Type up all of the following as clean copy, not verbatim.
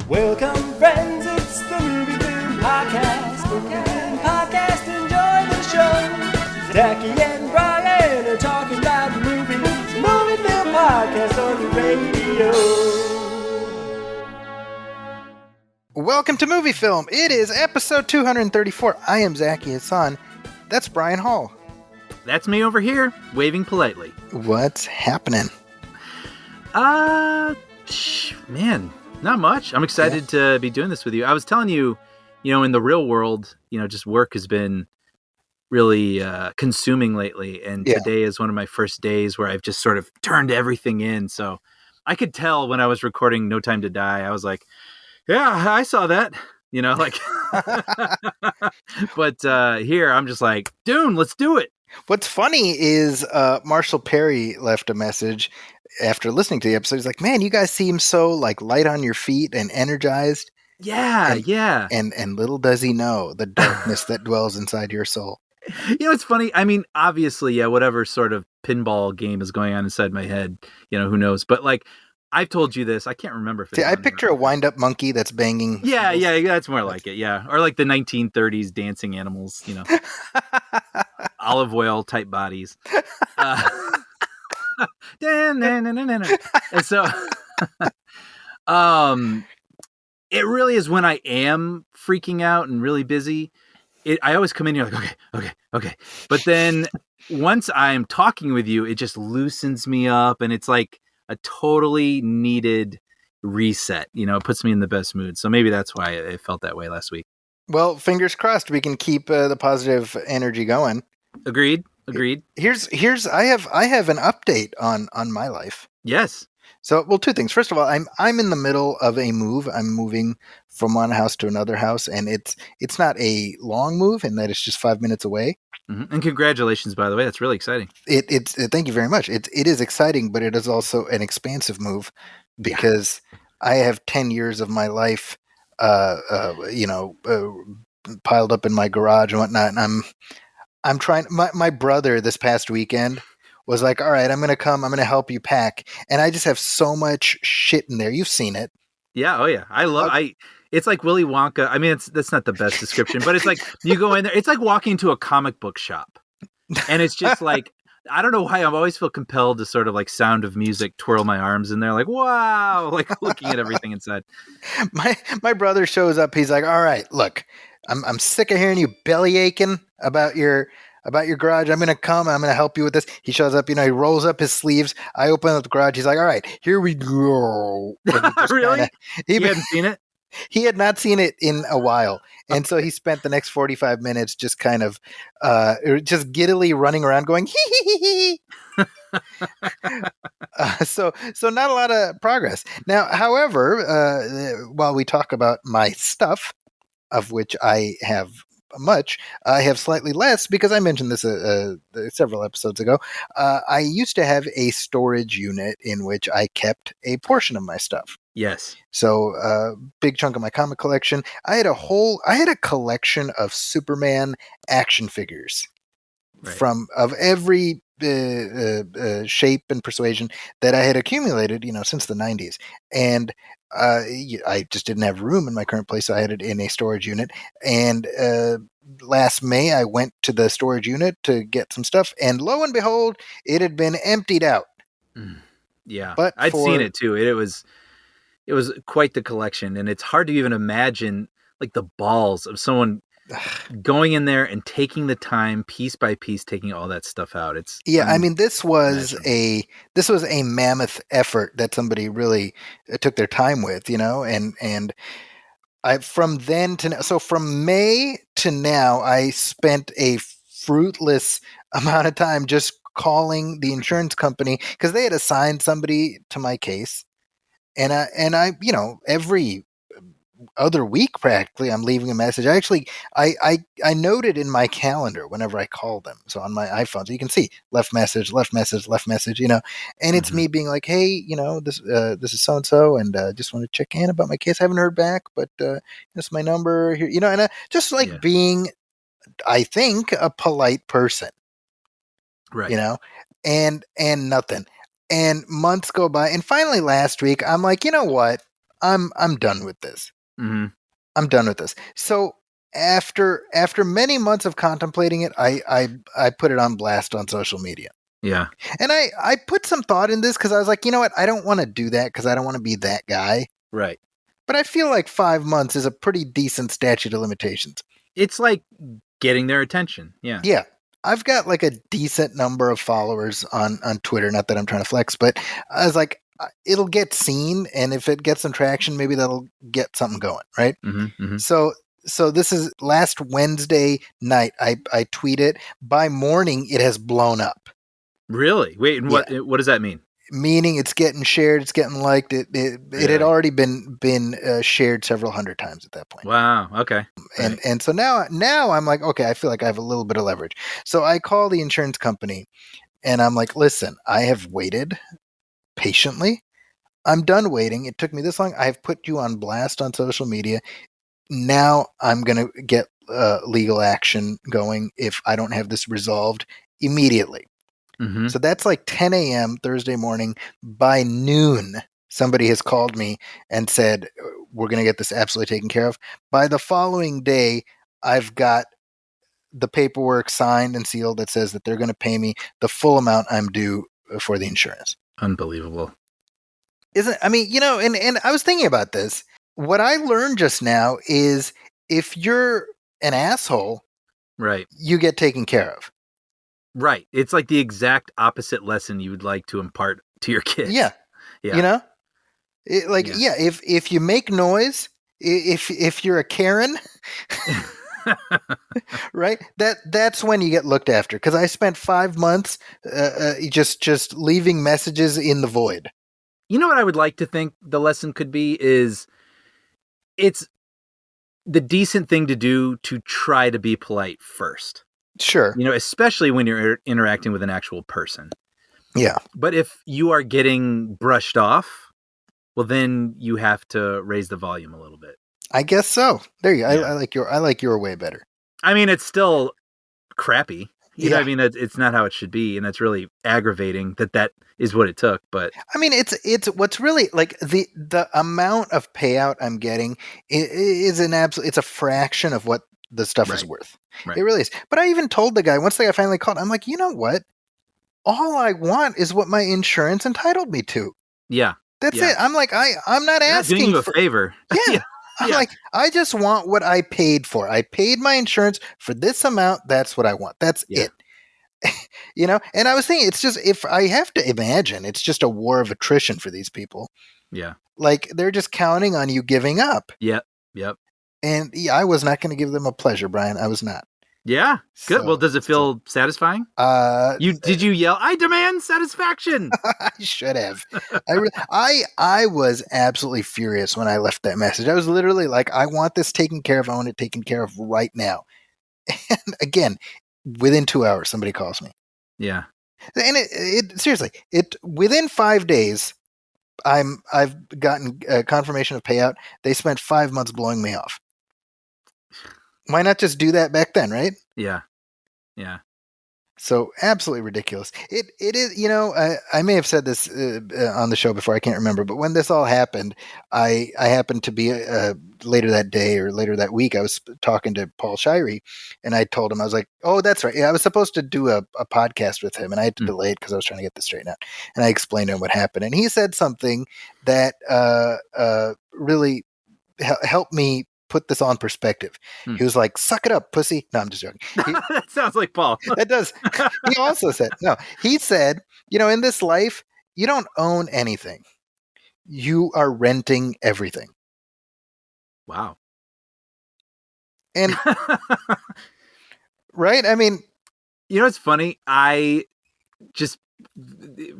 Welcome, friends, it's the Movie Film Podcast. Movie Film Podcast, enjoy the show. Zachy and Brian are talking about the movies. Movie Film Podcast on the radio. Welcome to Movie Film. It is episode 234. I am Zachy Hassan. That's Brian Hall. That's me over here, waving politely. What's happening? Man, not much. I'm excited to be doing this with you. I was telling you, in the real world, just work has been really consuming lately. And today is one of my first days where I've just sort of turned everything in. So I could tell when I was recording No Time to Die, I was like, yeah, I saw that, but here I'm just like, Dune, let's do it. What's funny is Marshall Perry left a message after listening to the episode. He's like, man, you guys seem so like light on your feet and energized. Yeah. And little does he know the darkness that dwells inside your soul. It's funny. I mean, obviously, whatever sort of pinball game is going on inside my head, who knows? But like, I've told you this. I can't remember if it's I picture a wind-up monkey that's banging. Yeah, that's more like it. Yeah, or like the 1930s dancing animals. Olive oil type bodies. And so, it really is when I am freaking out and really busy. I always come in here like, okay. But then once I'm talking with you, it just loosens me up, and it's like a totally needed reset. It puts me in the best mood. So maybe that's why it felt that way last week. Well, fingers crossed we can keep the positive energy going. Agreed. Here's I have an update on my life. Yes. So, well, two things. First of all, I'm in the middle of a move. I'm moving from one house to another house, and it's not a long move in that it's just 5 minutes away. Mm-hmm. And congratulations, by the way. That's really exciting. It's thank you very much. It is exciting, but it is also an expansive move because I have 10 years of my life, piled up in my garage and whatnot, and I'm trying. My brother this past weekend was like, all right, I'm going to help you pack. And I just have so much shit in there. You've seen it. Yeah. Oh yeah. It's like Willy Wonka. I mean, that's not the best description, but it's like you go in there. It's like walking into a comic book shop, and it's just like, I don't know why I always feel compelled to sort of like Sound of Music, twirl my arms in there. Like, wow. Like looking at everything inside. My brother shows up. He's like, all right, look, I'm sick of hearing you belly aching about your garage. I'm going to help you with this. He shows up, he rolls up his sleeves. I open up the garage. He's like, all right, here we go. Really? He hadn't seen it? He had not seen it in a while. And so he spent the next 45 minutes just kind of, just giddily running around going, hee. So not a lot of progress. Now, however, while we talk about my stuff, of which I have much, I have slightly less because I mentioned this several episodes ago. I used to have a storage unit in which I kept a portion of my stuff. Yes. So big chunk of my comic collection. I had a collection of Superman action figures of every shape and persuasion that I had accumulated, since the 90s. And I just didn't have room in my current place, so I had it in a storage unit. And last May, I went to the storage unit to get some stuff, and lo and behold, it had been emptied out. Yeah, but I'd seen it too. It was quite the collection, and it's hard to even imagine like the balls of someone going in there and taking the time piece by piece, taking all that stuff out. I mean, this was a mammoth effort that somebody really took their time with, and from May to now, I spent a fruitless amount of time just calling the insurance company because they had assigned somebody to my case. And I, every other week practically, I'm leaving a message. I noted in my calendar whenever I call them. So on my iPhone, so you can see left message, and it's me being like, hey, this is so-and-so, and just want to check in about my case. I haven't heard back, but this is my number here, and just like being, I think, a polite person, right? And nothing. And months go by, and finally last week, I'm like, you know what? I'm done with this. Mm-hmm. I'm done with this. So after many months of contemplating it, I put it on blast on social media. Yeah. And I put some thought in this because I was like, you know what? I don't want to do that because I don't want to be that guy. Right. But I feel like 5 months is a pretty decent statute of limitations. It's like getting their attention. Yeah. Yeah. I've got like a decent number of followers on Twitter. Not that I'm trying to flex, but I was like, it'll get seen. And if it gets some traction, maybe that'll get something going. Right. Mm-hmm, mm-hmm. So this is last Wednesday night. I tweeted. By morning, it has blown up. Really? Wait, and what does that mean? Meaning it's getting shared, it's getting liked. It had already been shared several hundred times at that point. Wow. Okay. And so now I'm like, okay, I feel like I have a little bit of leverage. So I call the insurance company and I'm like, listen, I have waited patiently. I'm done waiting. It took me this long. I have put you on blast on social media. Now I'm going to get legal action going if I don't have this resolved immediately. Mm-hmm. So that's like 10 a.m. Thursday morning. By noon, somebody has called me and said, we're going to get this absolutely taken care of. By the following day, I've got the paperwork signed and sealed that says that they're going to pay me the full amount I'm due for the insurance. Unbelievable. I mean, you know, and I was thinking about this. What I learned just now is if you're an asshole, right, you get taken care of. Right. It's like the exact opposite lesson you would like to impart to your kids. Yeah. You know? If you make noise, if you're a Karen, right? That's when you get looked after. Because I spent 5 months just leaving messages in the void. You know what I would like to think the lesson could be is it's the decent thing to do to try to be polite first. Sure. You know, especially when you're interacting with an actual person. Yeah. But if you are getting brushed off, well, then you have to raise the volume a little bit. I guess so. There you go. Yeah. I like your way better. I mean, it's still crappy. You know what I mean? It's not how it should be. And it's really aggravating that is what it took. But I mean, it's what's really like the amount of payout I'm getting is it's a fraction of what the stuff is worth. Right. It really is. But I even told the guy, once the guy finally called, I'm like, you know what? All I want is what my insurance entitled me to. Yeah. That's it. I'm like, I'm not asking doing you a favor. Yeah. I'm like, I just want what I paid for. I paid my insurance for this amount. That's what I want. That's it. You know? And I was thinking, it's just, if I have to imagine, it's just a war of attrition for these people. Yeah. Like, they're just counting on you giving up. Yep. And I was not going to give them a pleasure, Brian. I was not. Yeah. Good. Well, does it feel satisfying? Did you yell, "I demand satisfaction"? I should have. I was absolutely furious when I left that message. I was literally like, I want this taken care of. I want it taken care of right now. And again, within 2 hours, somebody calls me. Yeah. And it seriously, within 5 days, I've gotten confirmation of payout. They spent 5 months blowing me off. Why not just do that back then, right? Yeah. So absolutely ridiculous. It is, you know, I may have said this on the show before, I can't remember, but when this all happened, I happened to be later that day or later that week, I was talking to Paul Shirey, and I told him, I was like, oh, that's right. Yeah, I was supposed to do a podcast with him, and I had to delay it because I was trying to get this straightened out. And I explained to him what happened. And he said something that really helped me put this on perspective. He was like, suck it up, pussy. No, I'm just joking. That sounds like Paul. That does. He also said, he said, you know, in this life, you don't own anything. You are renting everything. Wow. And, right? I mean, you know, it's funny. I just,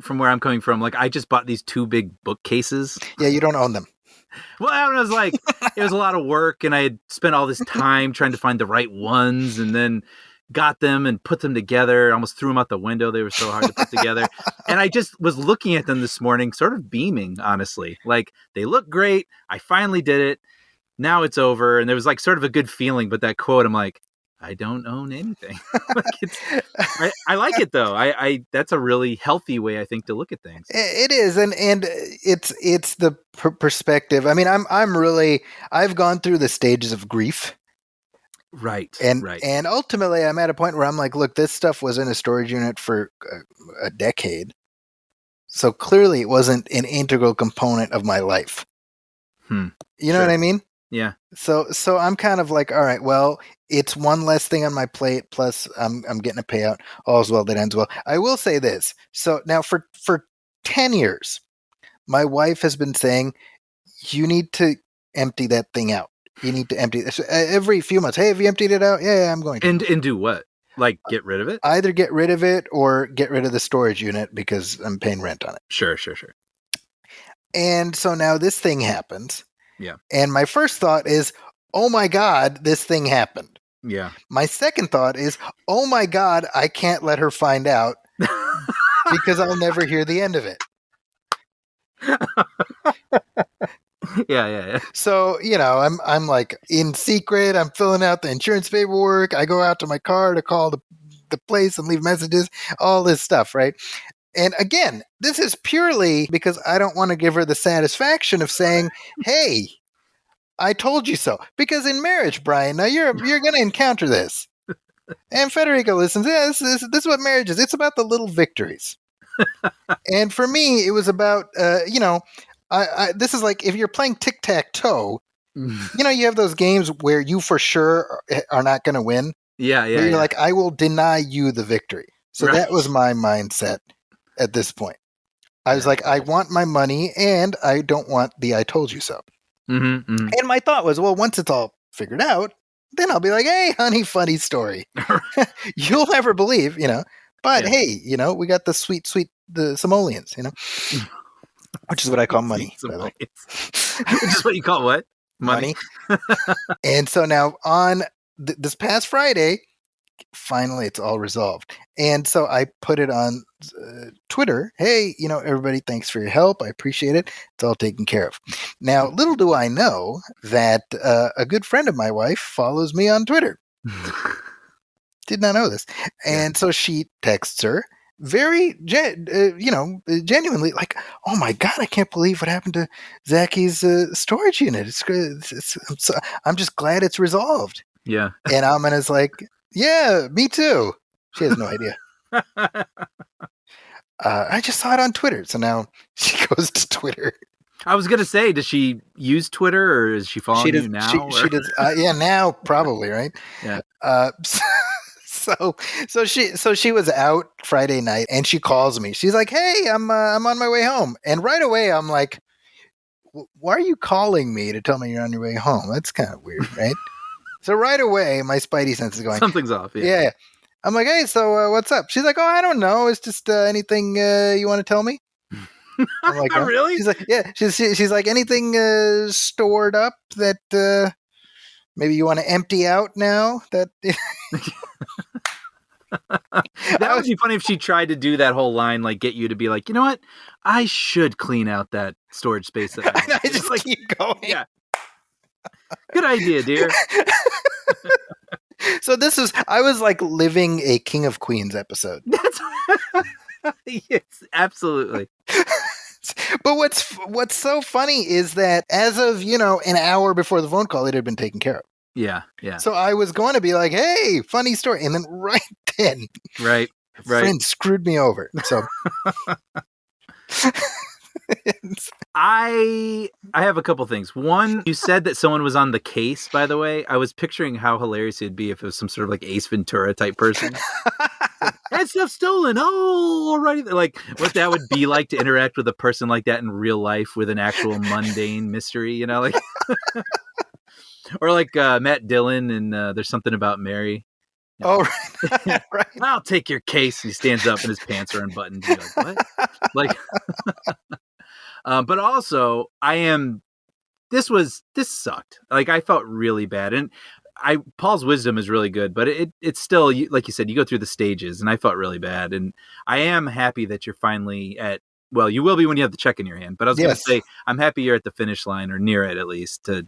from where I'm coming from, like, I just bought these 2 big bookcases. Yeah, you don't own them. Well, I was like, it was a lot of work, and I had spent all this time trying to find the right ones, and then got them and put them together. I almost threw them out the window. They were so hard to put together. And I just was looking at them this morning, sort of beaming, honestly. Like, they look great. I finally did it. Now it's over. And there was like sort of a good feeling, but that quote, I'm like, I don't own anything. I like it though. I that's a really healthy way I think to look at things. It is, and it's the perspective. I mean, I've gone through the stages of grief. Right. And ultimately I'm at a point where I'm like, look, this stuff was in a storage unit for a decade. So clearly it wasn't an integral component of my life. You know what I mean? Yeah. So I'm kind of like, all right, well, it's one less thing on my plate. Plus I'm getting a payout. All's well that ends well. I will say this. So now for 10 years, my wife has been saying, you need to empty that thing out. You need to empty this every few months. Hey, have you emptied it out? Yeah, I'm going to. And do what? Like get rid of it? Either get rid of it or get rid of the storage unit because I'm paying rent on it. Sure. And so now this thing happens. Yeah. And my first thought is, oh my God, this thing happened. Yeah. My second thought is, oh my God, I can't let her find out because I'll never hear the end of it. Yeah. So, I'm like in secret, I'm filling out the insurance paperwork. I go out to my car to call the place and leave messages, all this stuff, right? And again, this is purely because I don't want to give her the satisfaction of saying, hey, I told you so. Because in marriage, Brian, now you're going to encounter this. And Federico listens, this is what marriage is. It's about the little victories. And for me, it was about, this is like if you're playing tic-tac-toe, you have those games where you for sure are not going to win. Yeah. You're like, I will deny you the victory. So that was my mindset at this point. I was like, I want my money and I don't want the I told you so. Mm-hmm. And my thought was, well, once it's all figured out, then I'll be like, hey, honey, funny story. You'll never believe, But hey, we got the sweet, the simoleons, which is what I call money. Which is what you call what? Money. And so now on this past Friday, finally it's all resolved. And so I put it on Twitter. Hey, everybody, thanks for your help. I appreciate it. It's all taken care of. Now, little do I know that a good friend of my wife follows me on Twitter. Did not know this. And so she texts her very, genuinely like, oh my God, I can't believe what happened to Zachy's storage unit. I'm just glad it's resolved. Yeah. And Amina's like, yeah, me too. She has no idea. I just saw it on Twitter. So now she goes to Twitter. I was going to say, does she use Twitter or is she following you now? She does. Yeah, now probably, right? Yeah. So she was out Friday night and she calls me. She's like, hey, I'm on my way home. And right away I'm like, why are you calling me to tell me you're on your way home? That's kind of weird, right? So right away, my spidey sense is going, something's off. Yeah. I'm like, hey, so what's up? She's like, oh, I don't know. It's just anything you want to tell me? I'm like, really? She's like, yeah. She's like, anything stored up that maybe you want to empty out now? That that would be funny if she tried to do that whole line, like get you to be like, you know what? I should clean out that storage space. That I just like keep going. Yeah. Good idea, dear. So I was like living a King of Queens episode. Yes, absolutely. But what's so funny is that as of, an hour before the phone call, it had been taken care of. Yeah. So I was going to be like, hey, funny story. And then right then, right. friend screwed me over. So I have a couple things. One, you said that someone was on the case, by the way. I was picturing how hilarious it'd be if it was some sort of like Ace Ventura type person. That stuff's stolen. Oh, already. Like what that would be like to interact with a person like that in real life with an actual mundane mystery, like or like Matt Dillon and There's Something About Mary. Oh, right. Right. I'll take your case. He stands up and his pants are unbuttoned. You're like, what? Like, but also this sucked. Like I felt really bad. And Paul's wisdom is really good, but it's still, like you said, you go through the stages and I felt really bad. And I am happy that you're finally well, you will be when you have the check in your hand, but I was going to say, I'm happy you're at the finish line or near it at least to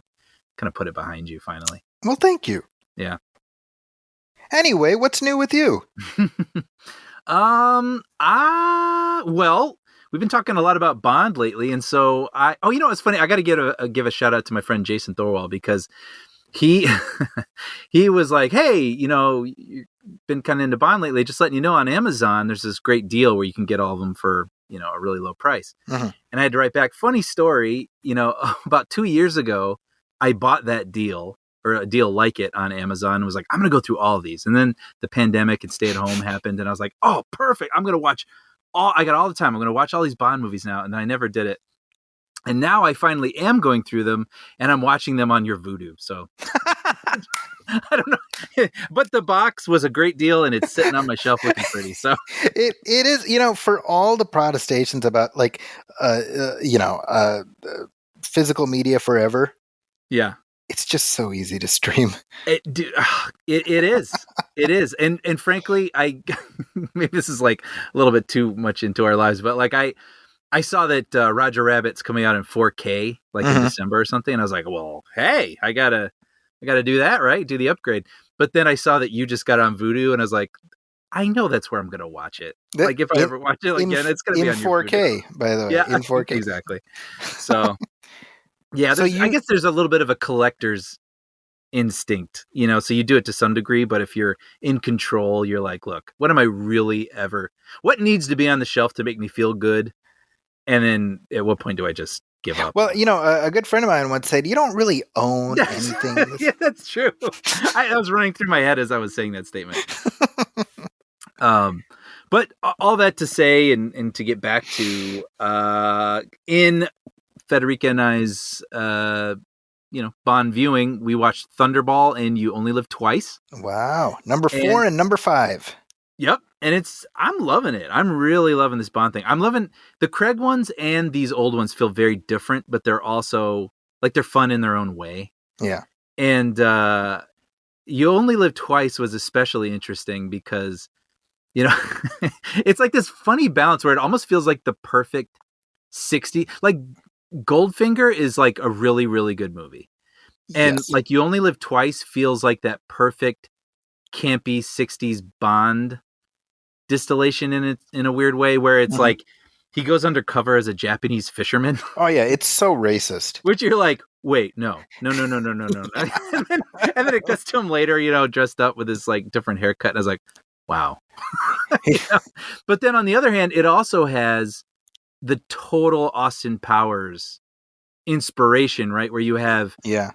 kind of put it behind you finally. Well, thank you. Yeah. Anyway, what's new with you? Well, we've been talking a lot about Bond lately, and so it's funny. I got to give a shout out to my friend Jason Thorwall, because he he was like, hey, you've been kind of into Bond lately. Just letting you know, on Amazon, there's this great deal where you can get all of them for a really low price. Mm-hmm. And I had to write back, funny story, about 2 years ago, I bought that deal, or a deal like it, on Amazon, and was like, I'm going to go through all of these. And then the pandemic and stay at home happened, and I was like, oh, perfect. I'm going to watch I got all the time. I'm going to watch all these Bond movies now. And then I never did it. And now I finally am going through them, and I'm watching them on your Vudu. So I don't know, but the box was a great deal, and it's sitting on my shelf looking pretty. So it is, for all the protestations about physical media forever. Yeah, it's just so easy to stream. It is. It is. And frankly, maybe this is like a little bit too much into our lives, but like I saw that Roger Rabbit's coming out in 4K like in December or something, and I was like, well, hey, I gotta do that, right? Do the upgrade. But then I saw that you just got on Vudu, and I was like, I know that's where I'm gonna watch it. Like if I ever watch it again, it's gonna be on 4K, by the way. Yeah, in 4K. Exactly. So yeah, So I guess there's a little bit of a collector's instinct, so you do it to some degree, but if you're in control, you're like, look, what needs to be on the shelf to make me feel good? And then at what point do I just give up? Well, a good friend of mine once said, you don't really own anything. Yeah, that's true. I was running through my head as I was saying that statement. But all that to say, and to get back to, in Federica and I's, Bond viewing, we watched Thunderball and You Only Live Twice. Wow. Number 4 and number 5. Yep. And I'm loving it. I'm really loving this Bond thing. I'm loving the Craig ones, and these old ones feel very different, but they're also like, they're fun in their own way. Yeah. And You Only Live Twice was especially interesting because, it's like this funny balance where it almost feels like the perfect 60, like Goldfinger is like a really, really good movie. And like You Only Live Twice feels like that perfect campy 60s Bond distillation in a weird way, where it's like he goes undercover as a Japanese fisherman. Oh yeah, it's so racist. Which you're like, wait, no. And then it cuts to him later, dressed up with his like different haircut, and I was like, wow. But then on the other hand, it also has the total Austin Powers inspiration, right? Where you have the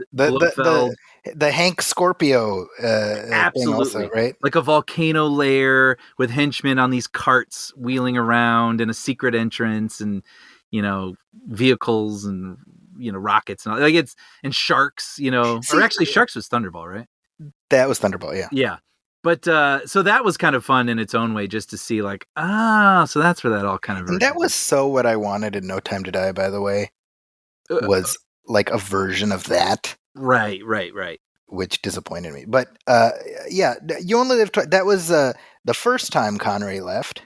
Hank Scorpio absolutely thing also, right? Like a volcano lair with henchmen on these carts wheeling around, and a secret entrance, and vehicles, and rockets, and all, like and sharks, or actually Sharks was Thunderball, right? That was Thunderball, yeah. Yeah. But so that was kind of fun in its own way, just to see like, so that's where that all kind of. And that was so what I wanted in No Time to Die, by the way, was like a version of that. Right. Which disappointed me. But yeah, You Only Live Twice. That was the first time Connery left.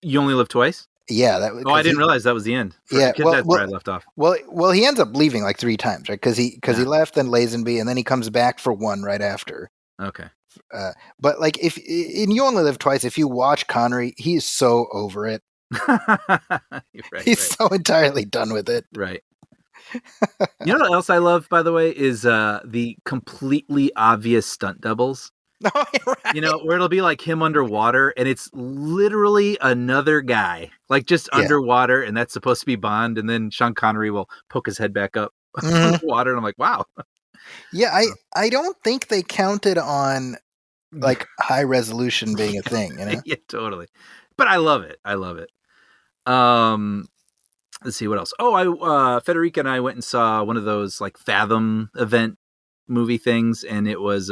You Only Live Twice? Yeah. That was, I didn't realize that was the end. That's where I left off. Well, he ends up leaving like 3 times, right? Because he left, then Lazenby, and then he comes back for one right after. Okay. But like, if in You Only Live Twice, if you watch Connery, he's so over it. He's so entirely done with it. Right. You know what else I love, by the way, is the completely obvious stunt doubles. Oh, right. Where it'll be like him underwater, and it's literally another guy, like just underwater, and that's supposed to be Bond, and then Sean Connery will poke his head back up underwater, and I'm like, wow. Yeah, I don't think they counted on like high resolution being a thing, Yeah, totally. But I love it. Let's see what else. Federica and I went and saw one of those like Fathom event movie things, and it was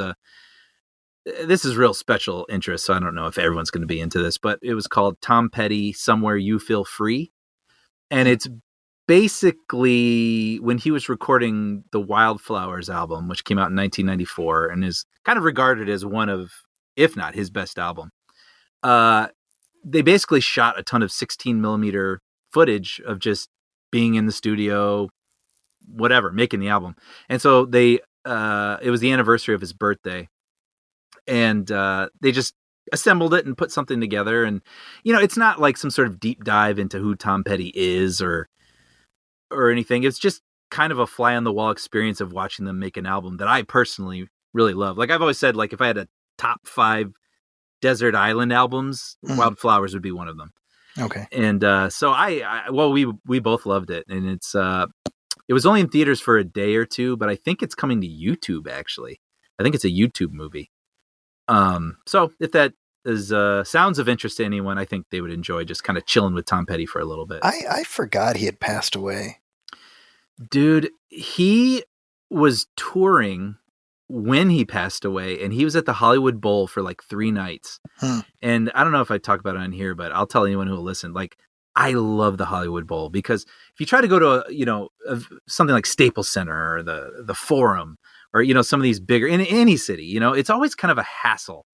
this is real special interest, so I don't know if everyone's going to be into this, but it was called Tom Petty, Somewhere You Feel Free, and it's basically when he was recording the Wildflowers album, which came out in 1994 and is kind of regarded as one of, if not his best album. They basically shot a ton of 16 millimeter footage of just being in the studio, whatever, making the album. And so it was the anniversary of his birthday. and they just assembled it and put something together. And it's not like some sort of deep dive into who Tom Petty is or anything. It's just kind of a fly on the wall experience of watching them make an album that I personally really love. Like I've always said, like if I had a top 5 desert island albums, Wildflowers would be one of them. Okay. And so we both loved it, and it was only in theaters for a day or two, but I think it's coming to YouTube. Actually, I think it's a YouTube movie. So if that is sounds of interest to anyone, I think they would enjoy just kind of chilling with Tom Petty for a little bit. I forgot he had passed away. Dude, he was touring when he passed away, and he was at the Hollywood Bowl for like 3 nights. And I don't know if I talk about it on here, but I'll tell anyone who will listen, like, I love the Hollywood Bowl, because if you try to go to something like Staples Center or the Forum, or some of these bigger, in any city, it's always kind of a hassle.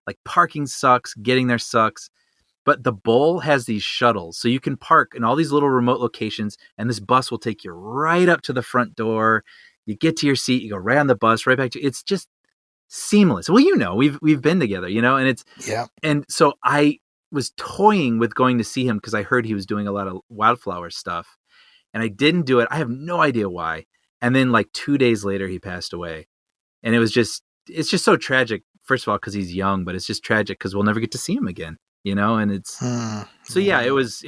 Like parking sucks, getting there sucks. But the Bowl has these shuttles, so you can park in all these little remote locations, and this bus will take you right up to the front door. You get to your seat, you go right on the bus, right back to, it's just seamless. Well, we've been together, and it's, yeah. And so I was toying with going to see him because I heard he was doing a lot of Wildflower stuff, and I didn't do it. I have no idea why. And then like 2 days later, he passed away, and it's just so tragic. First of all, because he's young, but it's just tragic because we'll never get to see him again, and it's, so yeah, it was,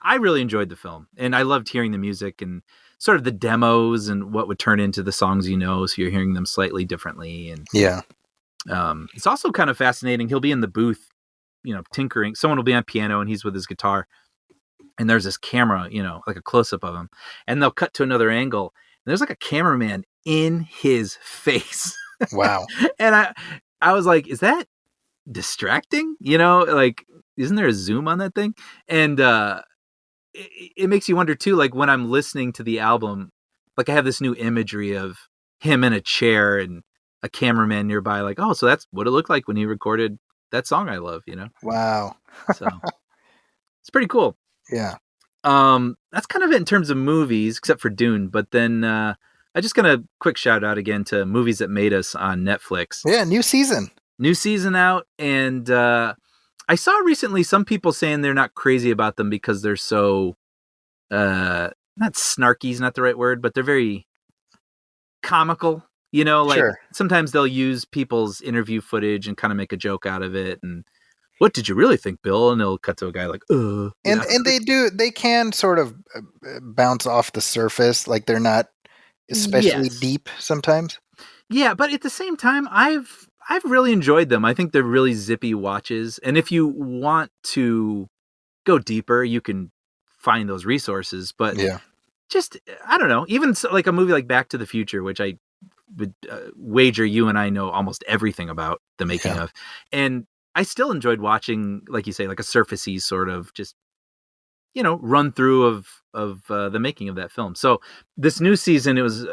I really enjoyed the film, and I loved hearing the music and sort of the demos and what would turn into the songs, so you're hearing them slightly differently. And yeah, it's also kind of fascinating. He'll be in the booth, tinkering. Someone will be on piano and he's with his guitar, and there's this camera, like a close-up of him, and they'll cut to another angle, and there's like a cameraman in his face. Wow. And I was like, is that distracting? Like, isn't there a zoom on that thing? And it makes you wonder too, like when I'm listening to the album, like I have this new imagery of him in a chair and a cameraman nearby, like, oh, so that's what it looked like when he recorded that song I love, Wow. So it's pretty cool. Yeah. That's kind of it in terms of movies, except for Dune. But then I just gonna quick shout out again to Movies That Made Us on Netflix. Yeah, new season out, and I saw recently some people saying they're not crazy about them because they're so, not snarky is not the right word, but they're very comical, like sure. Sometimes they'll use people's interview footage and kind of make a joke out of it. And what did you really think, Bill? And they'll cut to a guy like, and they can sort of bounce off the surface. Like they're not especially deep sometimes. Yeah. But at the same time, I've really enjoyed them. I think they're really zippy watches. And if you want to go deeper, you can find those resources. But just, I don't know, even like a movie like Back to the Future, which I would wager you and I know almost everything about the making of. And I still enjoyed watching, like you say, like a surfacey sort of just, run through of the making of that film. So this new season, it was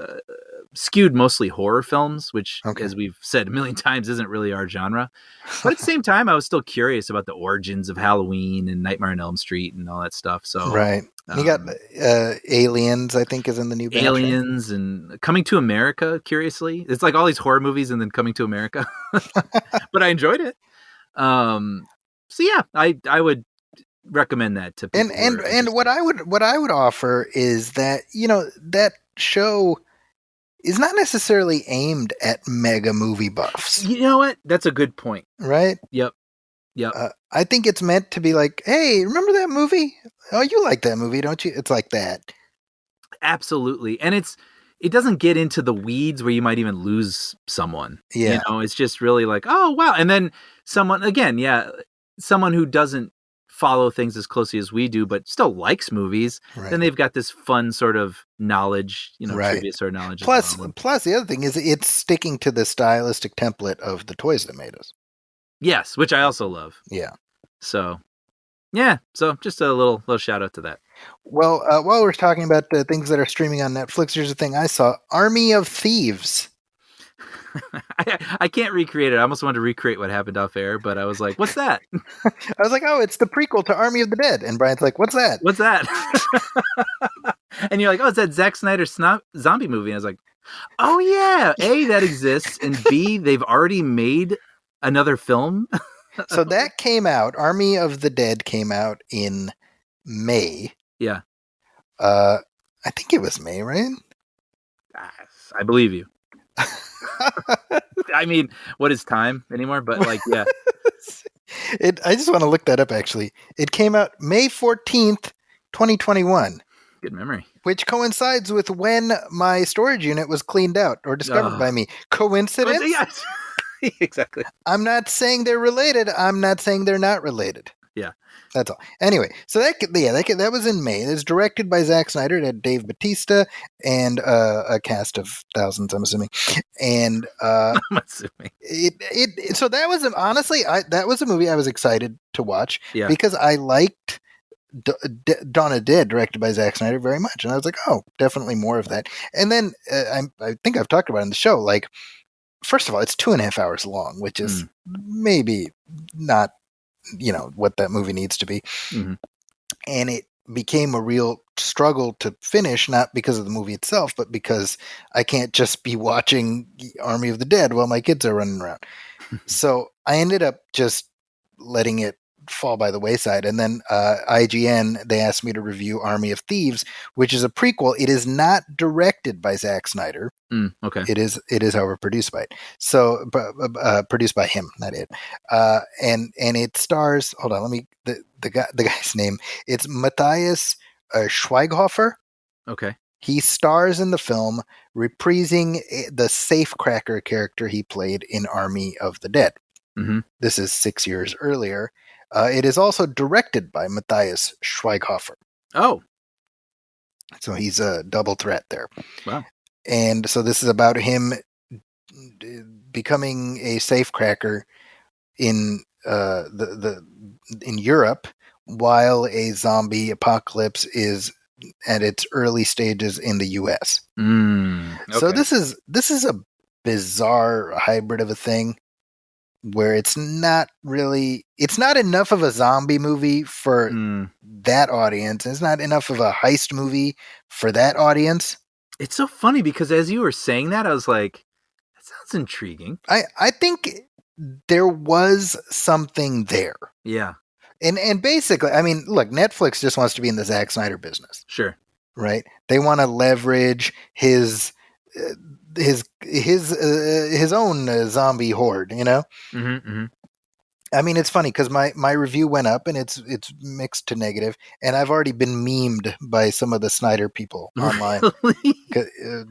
skewed mostly horror films, which, as we've said a million times, isn't really our genre. But at the same time, I was still curious about the origins of Halloween and Nightmare on Elm Street and all that stuff. So right, you got Aliens, I think, is in the new batch. Aliens and Coming to America. Curiously, it's like all these horror movies and then Coming to America. But I enjoyed it. So yeah, I would recommend that to people. And what I would offer is that that show is not necessarily aimed at mega movie buffs. You know what? That's a good point. Right? Yep. I think it's meant to be like, hey, remember that movie? Oh, you like that movie, don't you? It's like that. Absolutely. And it doesn't get into the weeds where you might even lose someone. Yeah. It's just really like, oh, wow. And then someone who doesn't follow things as closely as we do, but still likes movies, then they've got this fun sort of knowledge, trivia sort of knowledge. Plus the other thing is it's sticking to the stylistic template of the Toys That Made Us. Yes, which I also love. Yeah. So, yeah. So just a little shout out to that. Well, while we're talking about the things that are streaming on Netflix, here's the thing I saw: Army of Thieves. I can't recreate it. I almost wanted to recreate what happened off air, but I was like, what's that? I was like, oh, it's the prequel to Army of the Dead. And Brian's like, what's that? What's that? And you're like, oh, it's that Zack Snyder zombie movie. And I was like, oh yeah, A, that exists, and B, they've already made another film. So that came out. Army of the Dead came out in May. Yeah. I think it was May, right? I believe you. I mean, what is time anymore? But like, yeah. I just want to look that up, actually. It came out May 14th, 2021. Good memory. Which coincides with when my storage unit was cleaned out or discovered by me. Coincidence? Yes. Exactly. I'm not saying they're related. I'm not saying they're not related. Yeah. That's all. Anyway, so that was in May. It was directed by Zack Snyder. It had Dave Bautista and a cast of thousands, I'm assuming. And I'm assuming. So that was honestly, that was a movie I was excited to watch because I liked Dawn of the Dead, directed by Zack Snyder, very much, and I was like, oh, definitely more of that. And then I think I've talked about it in the show. Like, first of all, it's 2.5 hours long, which is maybe not what that movie needs to be. Mm-hmm. And it became a real struggle to finish, not because of the movie itself, but because I can't just be watching Army of the Dead while my kids are running around. So I ended up just letting it fall by the wayside. And then IGN, they asked me to review Army of Thieves, which is a prequel. It is not directed by Zack Snyder. Okay. It is, however, produced by it. So produced by him, not it. And it stars. Hold on, let me the guy's name. It's Matthias Schweighofer. Okay. He stars in the film, reprising the safecracker character he played in Army of the Dead. Mm-hmm. This is 6 years earlier. It is also directed by Matthias Schweighofer. Oh. So he's a double threat there. Wow. And so this is about him becoming a safecracker in in Europe while a zombie apocalypse is at its early stages in the US. Okay. So this is a bizarre hybrid of a thing where it's not enough of a zombie movie for that audience. It's not enough of a heist movie for that audience. It's so funny because as you were saying that, I was like, that sounds intriguing. I think there was something there. Yeah. And basically, I mean, look, Netflix just wants to be in the Zack Snyder business. Sure. Right? They want to leverage his own zombie horde, Mm-hmm, mm-hmm. I mean, it's funny because my review went up and it's mixed to negative, and I've already been memed by some of the Snyder people online,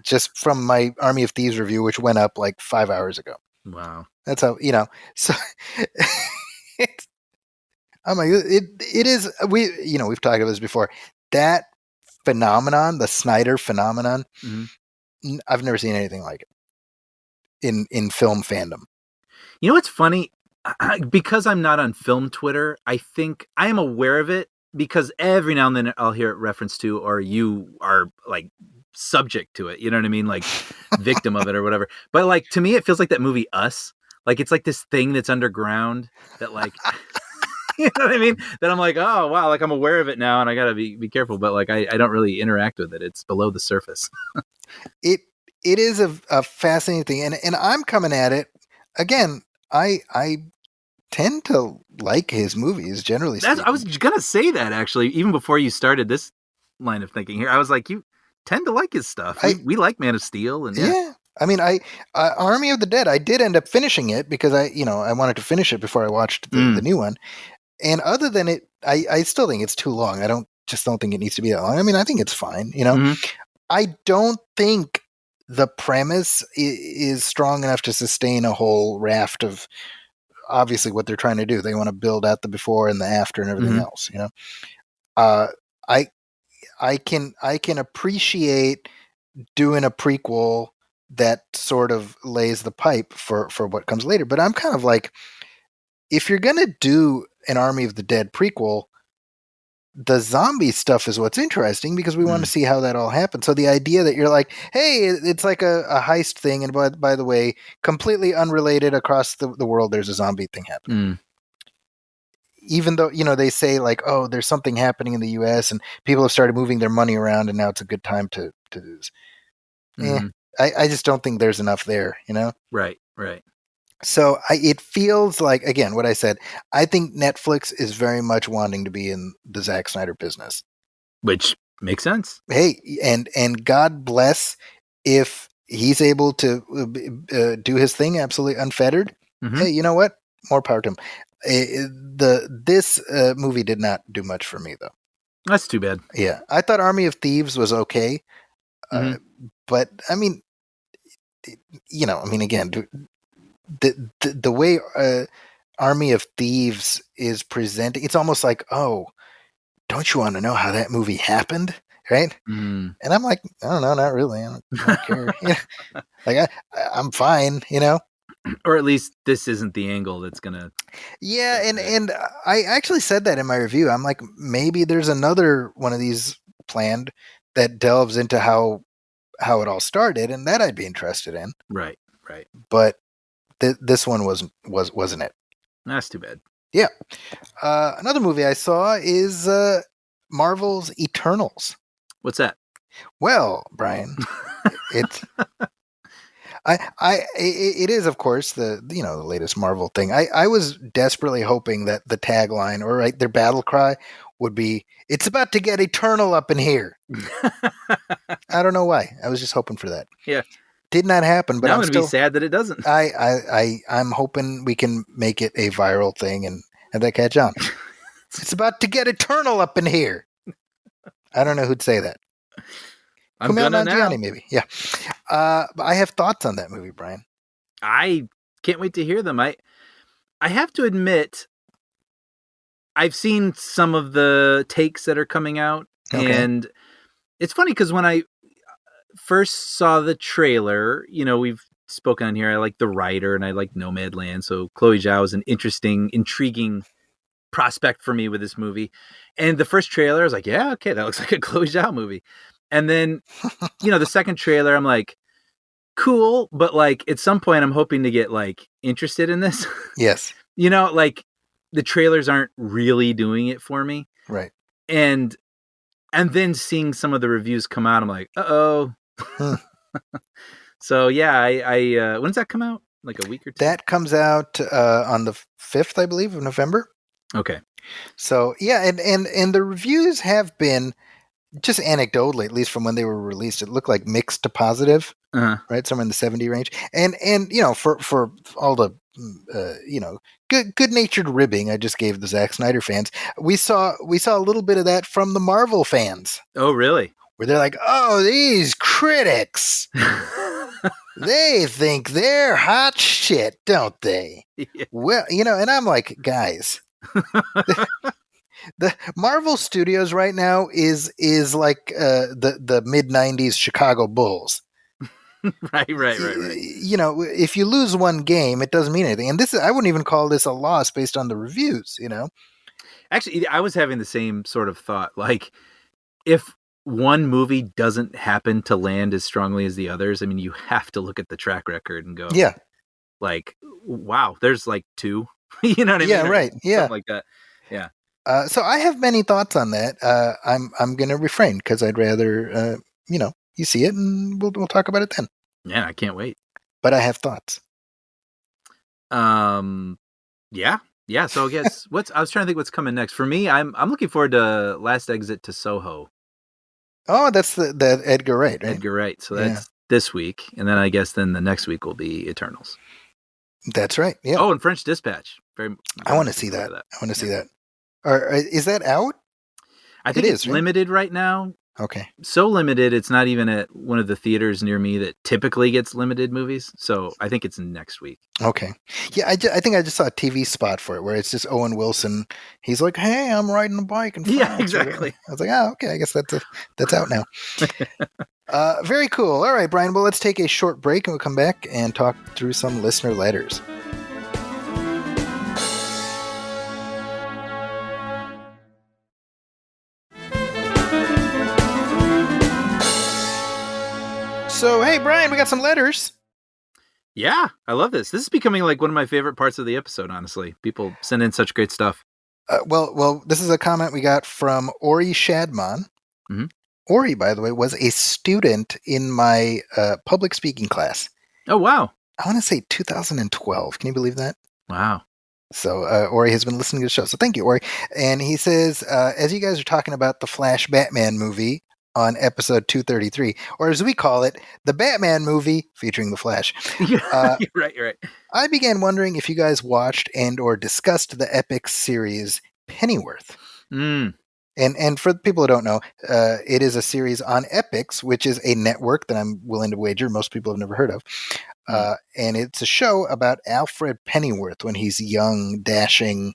just from my Army of Thieves review, which went up like 5 hours ago. Wow, that's how So I'm like, it is. We've talked about this before. That phenomenon, the Snyder phenomenon, I've never seen anything like it in film fandom. You know what's funny? Because I'm not on film Twitter, I think I am aware of it because every now and then I'll hear it referenced to, or you are like subject to it. You know what I mean? Like victim of it or whatever. But like, to me, it feels like that movie Us. Like, it's like this thing that's underground that like, you know what I mean? That I'm like, oh, wow. Like, I'm aware of it now and I gotta be careful. But like, I don't really interact with it. It's below the surface. It is a fascinating thing. And I'm coming at it again. I tend to like his movies, generally speaking. I was going to say that, actually, even before you started this line of thinking here. I was like, you tend to like his stuff. We like Man of Steel. And yeah. I mean, Army of the Dead, I did end up finishing it because I wanted to finish it before I watched the new one. And other than it, I still think it's too long. I don't think it needs to be that long. I mean, I think it's fine. I don't think the premise is strong enough to sustain a whole raft of obviously what they're trying to do. They want to build out the before and the after and everything else, I can appreciate doing a prequel that sort of lays the pipe for what comes later. But I'm kind of like, if you're going to do an Army of the Dead prequel, the zombie stuff is what's interesting because we want to see how that all happens. So the idea that you're like, hey, it's like a heist thing, and by the way, completely unrelated across the world, there's a zombie thing happening. even though, they say like, oh, there's something happening in the U.S. and people have started moving their money around, and now it's a good time to do this. Mm-hmm. I just don't think there's enough there, Right. So it feels like, again, what I said, I think Netflix is very much wanting to be in the Zack Snyder business. Which makes sense. Hey, and God bless if he's able to do his thing absolutely unfettered. Mm-hmm. Hey, you know what? More power to him. This movie did not do much for me, though. That's too bad. Yeah, I thought Army of Thieves was okay, but I mean, again, the way Army of Thieves is presented, it's almost like, oh, don't you want to know how that movie happened, right? Mm. And I'm like, I don't know, not really. I don't care. Like I'm fine, Or at least this isn't the angle that's gonna. Yeah, and I actually said that in my review. I'm like, maybe there's another one of these planned that delves into how it all started, and that I'd be interested in. Right. But this one wasn't it. That's too bad. Yeah. Another movie I saw is Marvel's Eternals. What's that? Well, Brian, it's it is, of course, the latest Marvel thing. I was desperately hoping that the tagline, or their battle cry, would be, "It's about to get eternal up in here." I don't know why. I was just hoping for that. Yeah. Did not happen, but now I'm gonna still be sad that it doesn't. I'm hoping we can make it a viral thing and that catch on. It's about to get eternal up in here. I don't know who'd say that. I'm gonna now. Maybe. Yeah. But I have thoughts on that movie, Brian. I can't wait to hear them. I have to admit, I've seen some of the takes that are coming out, and it's funny because when I first saw the trailer, we've spoken on here, I like the writer and I like Nomadland, so Chloe Zhao is an interesting, intriguing prospect for me with this movie. And the first trailer, I was like, yeah, okay, that looks like a Chloe Zhao movie. And then, the second trailer, I'm like, cool, but like at some point I'm hoping to get like interested in this. Yes. Like the trailers aren't really doing it for me. Right. And then seeing some of the reviews come out, I'm like, uh-oh. So yeah, I when does that come out? Like a week or two? That comes out on the 5th, I believe, of November. Okay. So yeah, and the reviews have been, just anecdotally, at least from when they were released, it looked like mixed to positive, right? Somewhere in the 70 range. And for all the good-natured ribbing I just gave the Zack Snyder fans, we saw a little bit of that from the Marvel fans. Oh, really? Where they're like, oh, these critics, they think they're hot shit, don't they? Yeah. Well, and I'm like, guys, the Marvel Studios right now is like the mid-90s Chicago Bulls. Right. If you lose one game, it doesn't mean anything. And I wouldn't even call this a loss based on the reviews, Actually, I was having the same sort of thought. Like, if one movie doesn't happen to land as strongly as the others, I mean, you have to look at the track record and go, yeah, like, wow, there's like two. You know what I mean? Yeah, right. Yeah. Something like that. Yeah. So I have many thoughts on that. I'm going to refrain because I'd rather, you see it and we'll talk about it then. Yeah, I can't wait. But I have thoughts. Yeah. So I guess I was trying to think what's coming next. For me, I'm looking forward to Last Exit to Soho. Oh, that's the Edgar Wright, right? Edgar Wright. So that's this week, and then I guess the next week will be Eternals. That's right. Yeah. Oh, and French Dispatch. I want to see that. I want to see that. Is that out? I think it's limited right now. Okay. So limited, it's not even at one of the theaters near me that typically gets limited movies. So I think it's next week. Okay. Yeah, I think I just saw a TV spot for it where it's just Owen Wilson. He's like, "Hey, I'm riding a bike." Yeah, exactly. I was like, "Oh, okay. I guess that's out now." Very cool. All right, Brian. Well, let's take a short break and we'll come back and talk through some listener letters. So, hey, Brian, we got some letters. Yeah, I love this. This is becoming like one of my favorite parts of the episode, honestly. People send in such great stuff. Well, this is a comment we got from Ori Shadman. Mhm. Ori, by the way, was a student in my public speaking class. Oh, wow. I want to say 2012. Can you believe that? Wow. So Ori has been listening to the show. So thank you, Ori. And he says, as you guys are talking about the Flash Batman movie on episode 233, or as we call it, the Batman movie featuring the Flash. You're right. You're right. I began wondering if you guys watched and or discussed the epic series Pennyworth. Mm. And for the people who don't know, it is a series on Epix, which is a network that I'm willing to wager most people have never heard of. And it's a show about Alfred Pennyworth when he's young, dashing,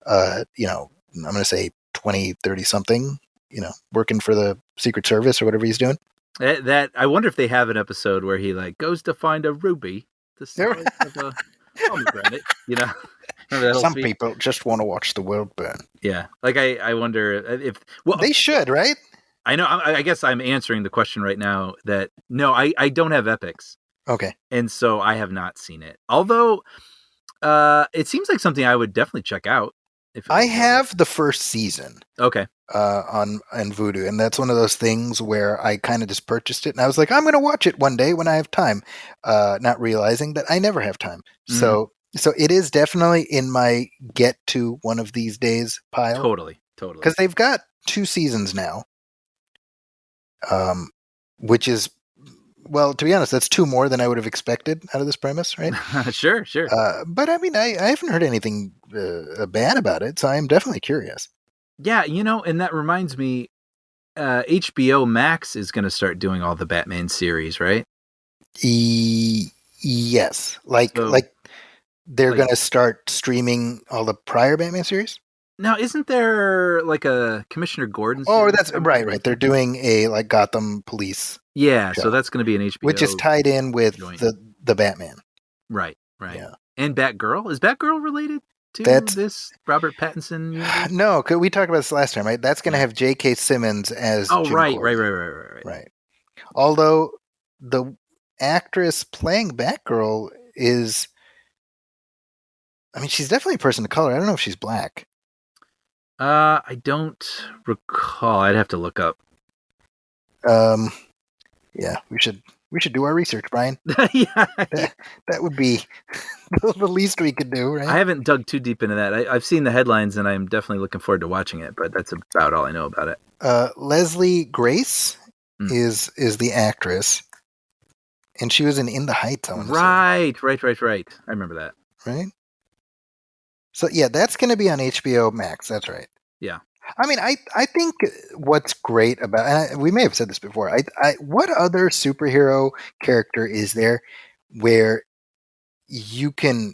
I'm going to say 20, 30 something, working for the Secret Service or whatever he's doing. That I wonder if they have an episode where he like goes to find a ruby the size of a pomegranate, Some people just want to watch the world burn. Yeah. Like I wonder if they should, right? I know. I guess I'm answering the question right now that no, I don't have Epix. Okay. And so I have not seen it. Although it seems like something I would definitely check out. I have the first season. Okay. On Vudu, and that's one of those things where I kind of just purchased it, and I was like, I'm going to watch it one day when I have time, not realizing that I never have time. Mm-hmm. So it is definitely in my get to one of these days pile. Totally. Because they've got 2 seasons now, which is, well, to be honest, that's 2 more than I would have expected out of this premise, right? Sure. But I mean, I haven't heard anything bad about it, so I'm definitely curious. Yeah, and that reminds me, HBO Max is going to start doing all the Batman series, right? Yes. Like they're going to start streaming all the prior Batman series? Now, isn't there like a Commissioner Gordon series? Oh, that's right. They're doing a like Gotham Police. Yeah, show, so that's going to be an HBO. Which is tied in with the Batman. Right. Yeah. And Batgirl? Is Batgirl related to this Robert Pattinson universe? No, we talked about this last time, right? That's going to have J.K. Simmons as Jim Gordon. Right. Although the actress playing Batgirl is, I mean, she's definitely a person of color. I don't know if she's black. I don't recall. I'd have to look up. Yeah, we should do our research, Brian. Yeah. That would be the least we could do, right? I haven't dug too deep into that. I've seen the headlines, and I'm definitely looking forward to watching it, but that's about all I know about it. Leslie Grace is the actress, and she was in the Heights. Right. I remember that. Right? So, yeah, that's going to be on HBO Max. That's right. Yeah. I mean, I think what's great about, and we may have said this before, what other superhero character is there where you could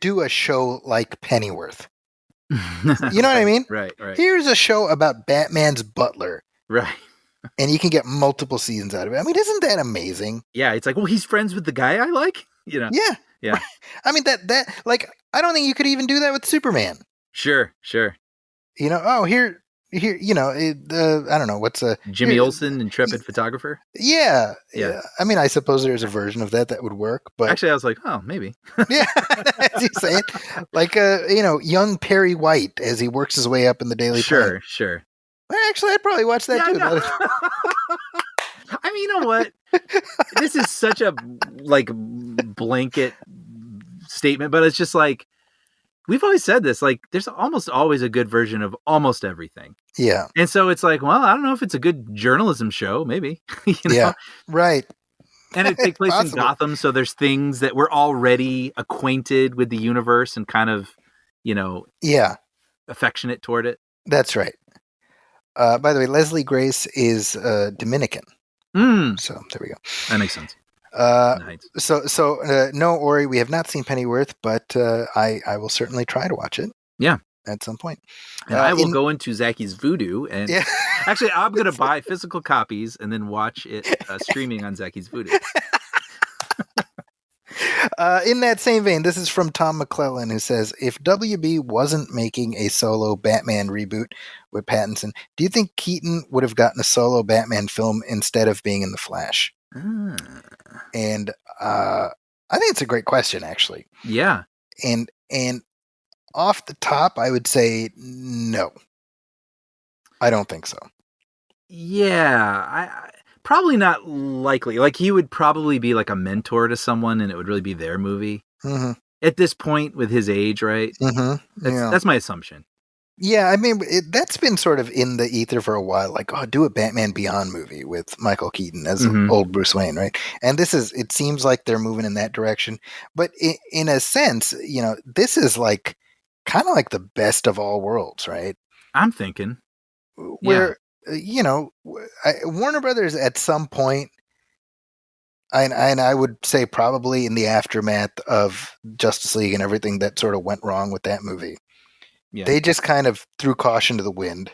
do a show like Pennyworth? You know what I mean? Right. Here's a show about Batman's butler. Right. And you can get multiple seasons out of it. I mean, isn't that amazing? Yeah, it's like, well, he's friends with the guy I like, Yeah. I mean, that like, I don't think you could even do that with Superman. Sure. Here, I don't know, what's Jimmy Olsen, intrepid photographer? Yeah. I mean, I suppose there's a version of that would work, but actually I was like, oh, maybe. Yeah, as you say it. Like, young Perry White as he works his way up in the Daily Planet. Sure. Well, actually, I'd probably watch that too. No. I mean, you know what? This is such a blanket statement, but it's just like, we've always said this, like, there's almost always a good version of almost everything. Yeah. And so it's like, well, I don't know if it's a good journalism show, maybe. Yeah, right. And it takes place in Gotham, so there's things that we're already acquainted with the universe and kind of, affectionate toward it. That's right. By the way, Leslie Grace is Dominican. So there we go. That makes sense. No, Ori, we have not seen Pennyworth, but I will certainly try to watch it. Yeah. At some point. And I will go into Zacky's Vudu and actually I'm going to buy physical copies and then watch it streaming on Zacky's Vudu. In that same vein, this is from Tom McClellan, who says, if WB wasn't making a solo Batman reboot with Pattinson, do you think Keaton would have gotten a solo Batman film instead of being in The Flash? And I think it's a great question, actually. Yeah. And Off the top, I would say no. I don't think so. Yeah, I probably not likely. Like he would probably be like a mentor to someone, and it would really be their movie Mm-hmm. at this point with his age, right? Mm-hmm. Yeah. That's my assumption. Yeah, I mean, that's been sort of in the ether for a while. Like, oh, do a Batman Beyond movie with Michael Keaton as old Bruce Wayne, right? And it seems like they're moving in that direction. But in a sense, this is like kind of like the best of all worlds, right? I'm thinking. Where, Warner Brothers at some point, and I would say probably in the aftermath of Justice League and everything that sort of went wrong with that movie, they just kind of threw caution to the wind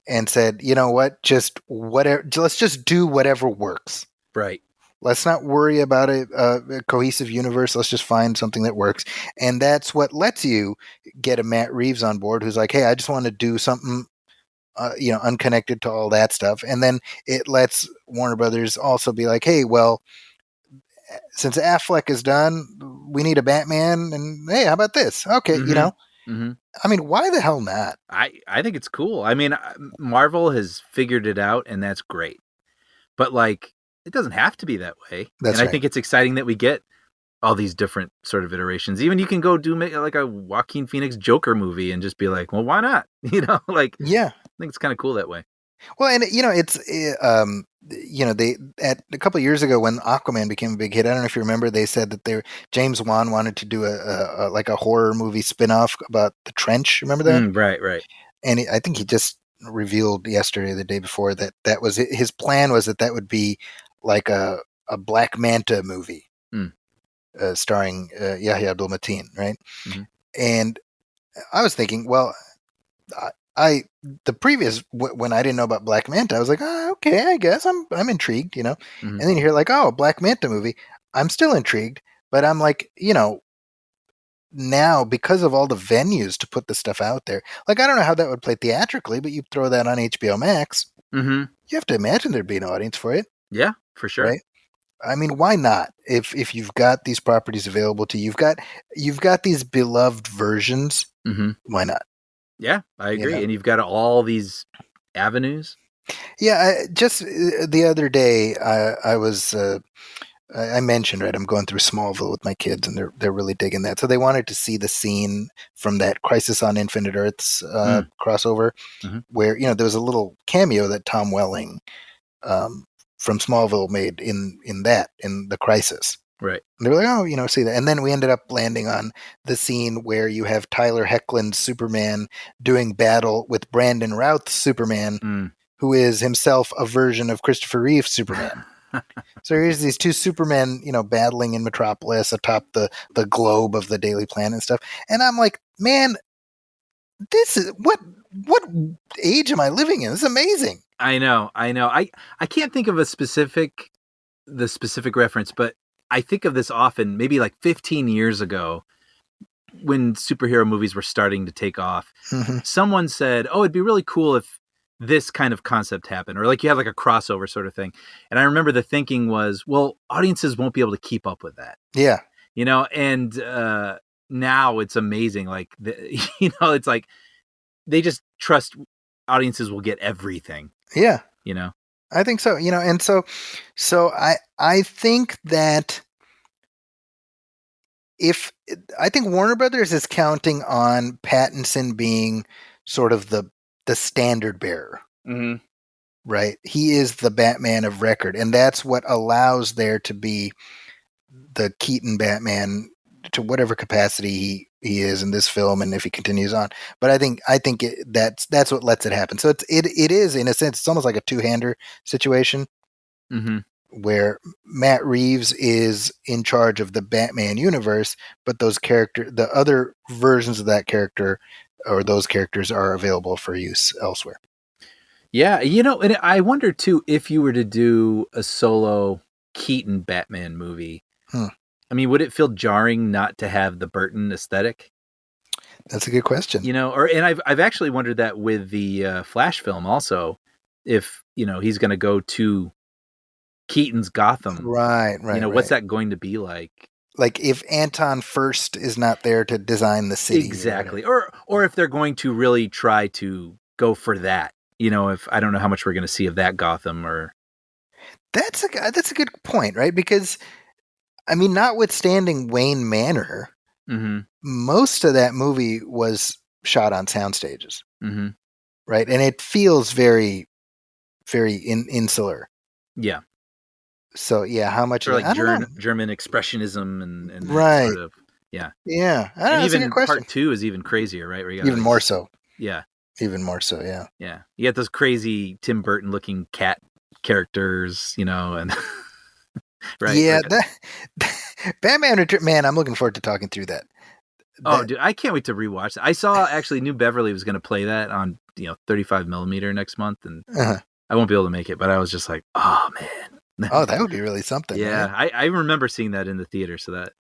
and said, you know what, just whatever, let's just do whatever works. Right. Let's not worry about a cohesive universe. Let's just find something that works. And that's what lets you get a Matt Reeves on board who's like, hey, I just want to do something, unconnected to all that stuff. And then it lets Warner Brothers also be like, hey, well, since Affleck is done, we need a Batman. And hey, how about this? Okay, I mean, why the hell not? I think it's cool. I mean, Marvel has figured it out, and that's great. But like, it doesn't have to be that way. I think it's exciting that we get all these different sort of iterations. Even you can go do like a Joaquin Phoenix Joker movie and just be like, well, why not? Yeah, I think it's kind of cool that way. Well, and they at a couple of years ago when Aquaman became a big hit. I don't know if you remember. They said that James Wan wanted to do a like a horror movie spinoff about the Trench. Remember that? Right. And I think he just revealed yesterday, the day before, that was his plan was that would be like a Black Manta movie, starring Yahya Abdul-Mateen, right? Mm-hmm. And I was thinking, well, the previous when I didn't know about Black Manta, I was like, oh, okay, I guess I'm intrigued, And then you hear like, oh, Black Manta movie, I'm still intrigued, but I'm like, now because of all the venues to put this stuff out there, like I don't know how that would play theatrically, but you throw that on HBO Max, you have to imagine there'd be an audience for it. Yeah, for sure. Right? I mean, why not? If you've got these properties available to you, you've got these beloved versions, why not? Yeah, I agree. And you've got all these avenues. Yeah, just the other day, I was I mentioned, right, I'm going through Smallville with my kids, and they're really digging that. So they wanted to see the scene from that Crisis on Infinite Earths crossover, where there was a little cameo that Tom Welling from Smallville made in the Crisis. Right. And they were like, oh, see that. And then we ended up landing on the scene where you have Tyler Hoechlin's Superman doing battle with Brandon Routh's Superman, who is himself a version of Christopher Reeve's Superman. So here's these two Supermen, battling in Metropolis atop the globe of the Daily Planet and stuff. And I'm like, man, this is what age am I living in? This is amazing. I know. I can't think of the specific reference, but I think of this often, maybe like 15 years ago when superhero movies were starting to take off. Someone said, oh, it'd be really cool if this kind of concept happened, or like you have like a crossover sort of thing. And I remember the thinking was, well, audiences won't be able to keep up with that. Yeah. And now it's amazing. Like, it's like they just trust audiences will get everything. Yeah. I think so, and so I think that I think Warner Brothers is counting on Pattinson being sort of the standard bearer, right? He is the Batman of record, and that's what allows there to be the Keaton Batman to whatever capacity he is in this film, and if he continues on. But I think that's what lets it happen. So it is, in a sense, it's almost like a two-hander situation, where Matt Reeves is in charge of the Batman universe, but the other versions of that character or those characters are available for use elsewhere. Yeah, and I wonder too, if you were to do a solo Keaton Batman movie, I mean, would it feel jarring not to have the Burton aesthetic? That's a good question. And I've actually wondered that with the Flash film also, if he's going to go to Keaton's Gotham, right? What's that going to be like? like if Anton First is not there to design the city. Exactly. Or if they're going to really try to go for that, if I don't know how much we're going to see of that Gotham or. That's a good point, right? Because I mean, notwithstanding Wayne Manor, Mm-hmm. most of that movie was shot on sound stages, Mm-hmm. right? And it feels very, very insular. Yeah. So yeah, how much Or of like that? I don't know. German expressionism and that Right. sort of, yeah. Yeah. I don't know. And That's a good even question. part 2 is even crazier, right? Where you got Even more so. Yeah. Even more so, yeah. Yeah. You got those crazy Tim Burton looking cat characters, and right. Yeah, Batman Return. Man, I'm looking forward to talking through that. Oh, dude, I can't wait to rewatch that. I saw actually New Beverly was going to play that on 35 millimeter next month, and I won't be able to make it. But I was just like, oh man, oh, that would be really something. Yeah, right? I remember seeing that in the theater, so that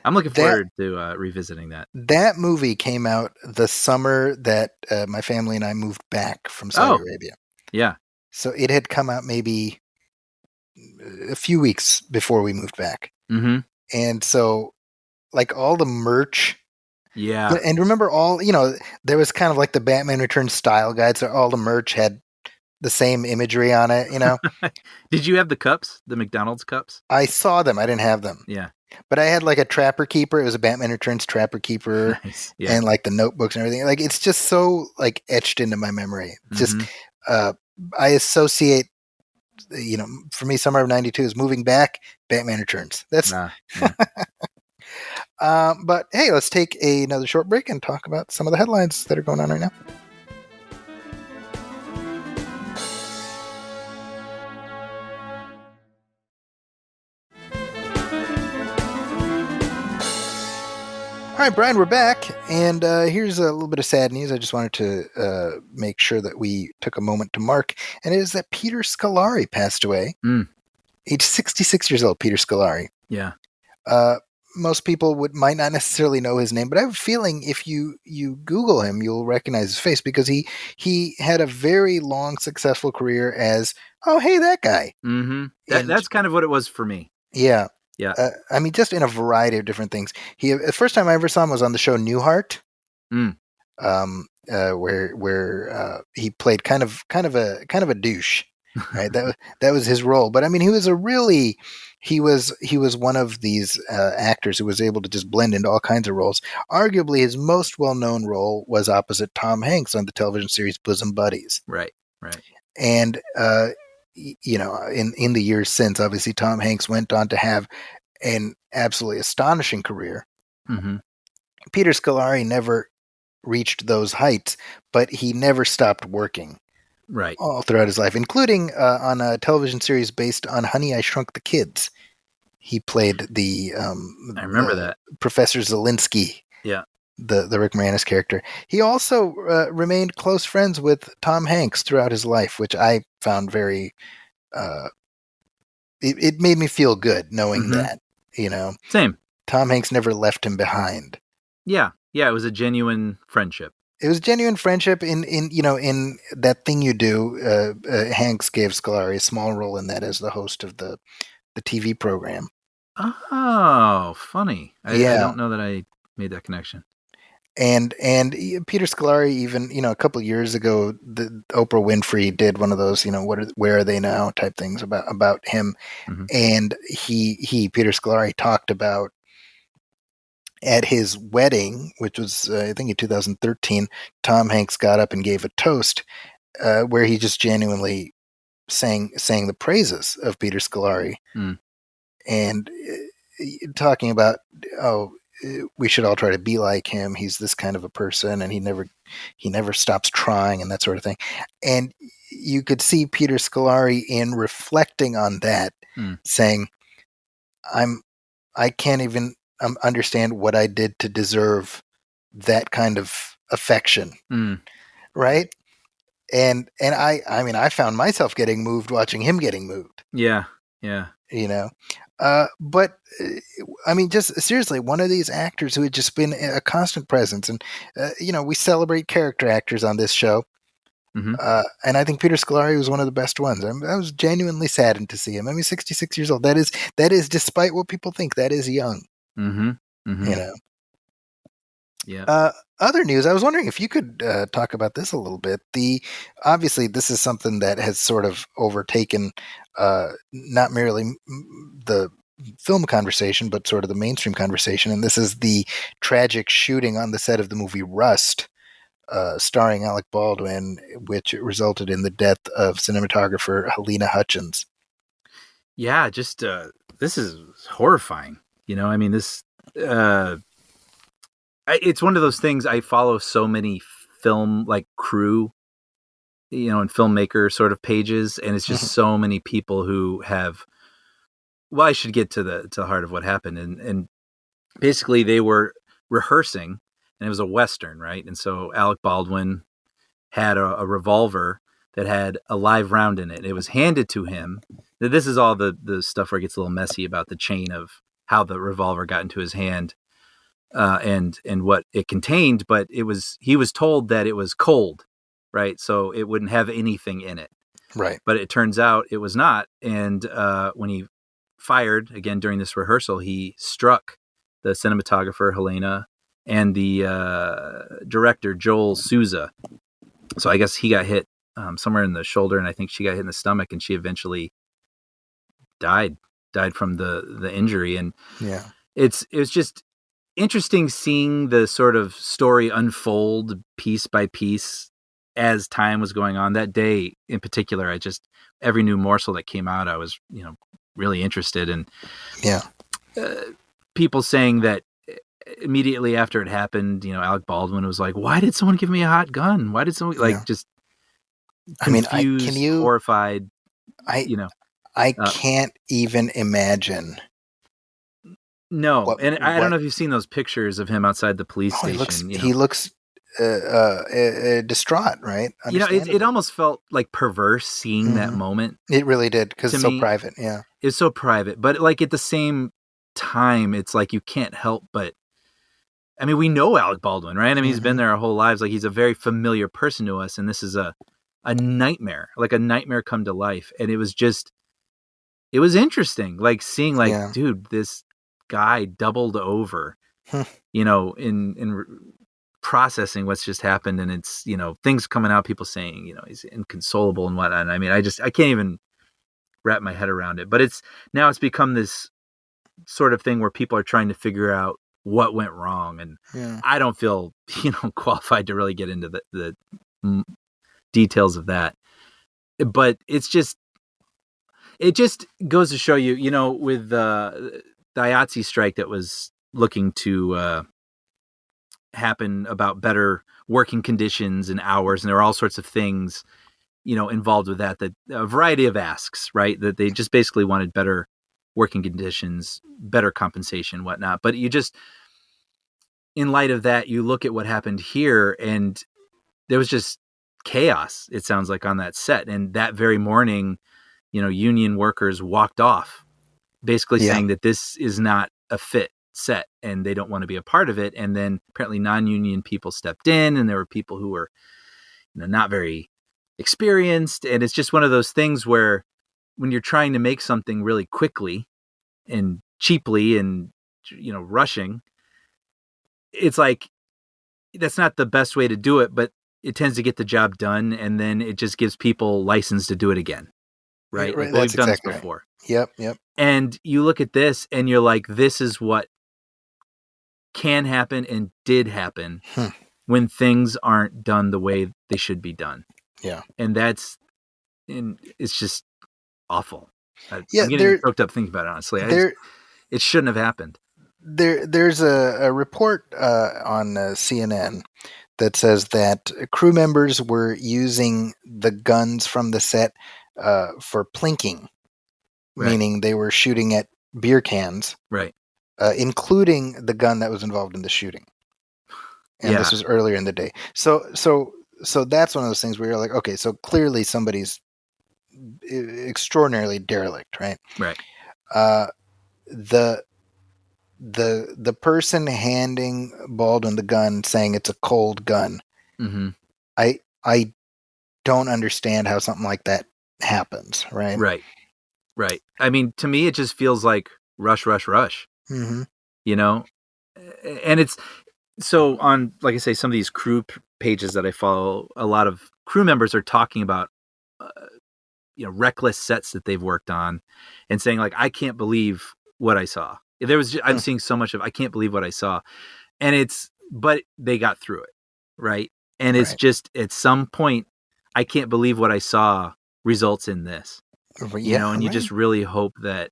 I'm looking forward to revisiting that. That movie came out the summer that my family and I moved back from Saudi Arabia. Yeah, so it had come out maybe a few weeks before we moved back, and so like all the merch. Yeah. And remember there was kind of like the Batman Returns style guide, so all the merch had the same imagery on it, Did you have the cups, the McDonald's cups? I saw them. I didn't have them. Yeah. But I had like a Trapper Keeper. It was a Batman Returns Trapper Keeper. Nice. Yeah. And like the notebooks and everything. Like it's just so like etched into my memory. Just I associate for me, summer of '92 is moving back, Batman Returns. That's but hey, let's take another short break and talk about some of the headlines that are going on right now. All right, Brian, we're back, and here's a little bit of sad news. I just wanted to make sure that we took a moment to mark, and it is that Peter Scolari passed away. Age 66 years old, Peter Scolari. Yeah. Most people might not necessarily know his name, but I have a feeling if you Google him, you'll recognize his face because he had a very long, successful career as, that guy. Mm-hmm. That's kind of what it was for me. Yeah. Yeah. I mean, just in a variety of different things. The first time I ever saw him was on the show Newhart, where he played kind of a douche, right? that was his role. But I mean, he was one of these actors who was able to just blend into all kinds of roles. Arguably, his most well-known role was opposite Tom Hanks on the television series Bosom Buddies. Right. And in the years since, obviously, Tom Hanks went on to have an absolutely astonishing career. Mm-hmm. Peter Scolari never reached those heights, but he never stopped working. Right. All throughout his life, including on a television series based on Honey, I Shrunk the Kids. He played the I remember that Professor Zelinsky. Yeah. The Rick Moranis character. He also remained close friends with Tom Hanks throughout his life, which I found very. It made me feel good knowing that. Same. Tom Hanks never left him behind. Yeah. It was a genuine friendship. It was genuine friendship. In That Thing You Do, Hanks gave Scolari a small role in that as the host of the TV program. Oh, funny. I don't know that I made that connection. And Peter Scolari, even a couple of years ago, the Oprah Winfrey did one of those where are they now type things about him, and Peter Scolari talked about at his wedding, which was I think in 2013, Tom Hanks got up and gave a toast where he just genuinely sang the praises of Peter Scolari, and talking about we should all try to be like him. He's this kind of a person, and he never stops trying, and that sort of thing. And you could see Peter Scolari in reflecting on that, saying, I can't even understand what I did to deserve that kind of affection, right? And I mean, I found myself getting moved watching him getting moved. Yeah. But I mean, just seriously, one of these actors who had just been a constant presence, and we celebrate character actors on this show, and I think Peter Scolari was one of the best ones. I was genuinely saddened to see him. I mean, 66 years old. That is, despite what people think, that is young. Mm-hmm. Mm-hmm. You know. Yeah. Other news, I was wondering if you could talk about this a little bit. Obviously, this is something that has sort of overtaken not merely the film conversation, but sort of the mainstream conversation. And this is the tragic shooting on the set of the movie Rust, starring Alec Baldwin, which resulted in the death of cinematographer Helena Hutchins. Yeah, just this is horrifying. I mean, this it's one of those things. I follow so many film like crew, and filmmaker sort of pages, and it's just so many people who have. Well, I should get to the heart of what happened, and basically they were rehearsing, and it was a Western, right? And so Alec Baldwin had a revolver that had a live round in it. It was handed to him. This is all the stuff where it gets a little messy about the chain of how the revolver got into his hand, and what it contained. But he was told that it was cold, right? So it wouldn't have anything in it. Right. But it turns out it was not. And when he fired again during this rehearsal, he struck the cinematographer Helena and the director Joel Souza. So I guess he got hit somewhere in the shoulder, and I think she got hit in the stomach, and she eventually died from the injury. And yeah, it was just interesting seeing the sort of story unfold piece by piece as time was going on. That day in particular, every new morsel that came out, I was really interested in. Yeah, people saying that immediately after it happened, Alec Baldwin was like, "Why did someone give me a hot gun? Why did someone just?" Confused, horrified. I can't even imagine. No, I don't know if you've seen those pictures of him outside the police station. He looks distraught, right? It almost felt like perverse seeing that moment. It really did, because it's so private. Yeah, it's so private, but like at the same time, it's like you can't help but. I mean, we know Alec Baldwin, right? I mean, he's been there our whole lives. Like, he's a very familiar person to us, and this is a nightmare, like a nightmare come to life. And it was interesting, like seeing, like, dude, this guy doubled over, in processing what's just happened, and it's things coming out, people saying he's inconsolable and whatnot. I mean, I can't even wrap my head around it. But it's become this sort of thing where people are trying to figure out what went wrong, and I don't feel qualified to really get into the details of that. But it just goes to show you, with the IATSE strike that was looking to happen about better working conditions and hours, and there were all sorts of things involved with that a variety of asks, right, that they just basically wanted better working conditions, better compensation, whatnot. But in light of that, you look at what happened here, and there was just chaos, it sounds like, on that set. And that very morning, union workers walked off, basically saying that this is not a fit set and they don't want to be a part of it. And then apparently non-union people stepped in, and there were people who were not very experienced. And it's just one of those things where when you're trying to make something really quickly and cheaply and rushing, it's like that's not the best way to do it, but it tends to get the job done, and then it just gives people license to do it again, right? Like, we've done this before. Right. Yep. And you look at this and you're like, this is what can happen and did happen when things aren't done the way they should be done. Yeah. And it's just awful. I'm getting choked up thinking about it, honestly. It shouldn't have happened. There's a report on CNN that says that crew members were using the guns from the set for plinking, meaning they were shooting at beer cans, right? Including the gun that was involved in the shooting. And this was earlier in the day. So that's one of those things where you're like, okay, so clearly somebody's extraordinarily derelict, right? Right. The person handing Baldwin the gun, saying it's a cold gun. Mm-hmm. I don't understand how something like that happens, right? Right. I mean, to me, it just feels like rush. Mm-hmm. And it's so on, like I say, some of these crew pages that I follow, a lot of crew members are talking about, reckless sets that they've worked on and saying like, I can't believe what I saw. I'm seeing so much of, I can't believe what I saw. And but they got through it. Right. And it's just at some point, I can't believe what I saw results in this, and you just really hope that,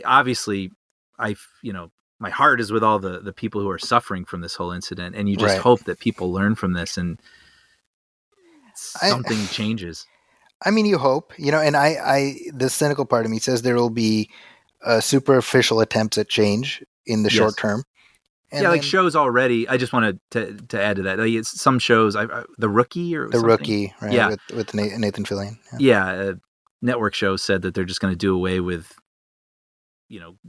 obviously my heart is with all the people who are suffering from this whole incident. And you just hope that people learn from this and something changes. I mean, you hope, and the cynical part of me says there will be superficial attempts at change in the short term. And like shows already. I just wanted to add to that. Like it's some shows, The Rookie or something. Rookie, right? Yeah, with Nathan Fillion. Yeah, network shows said that they're just going to do away with,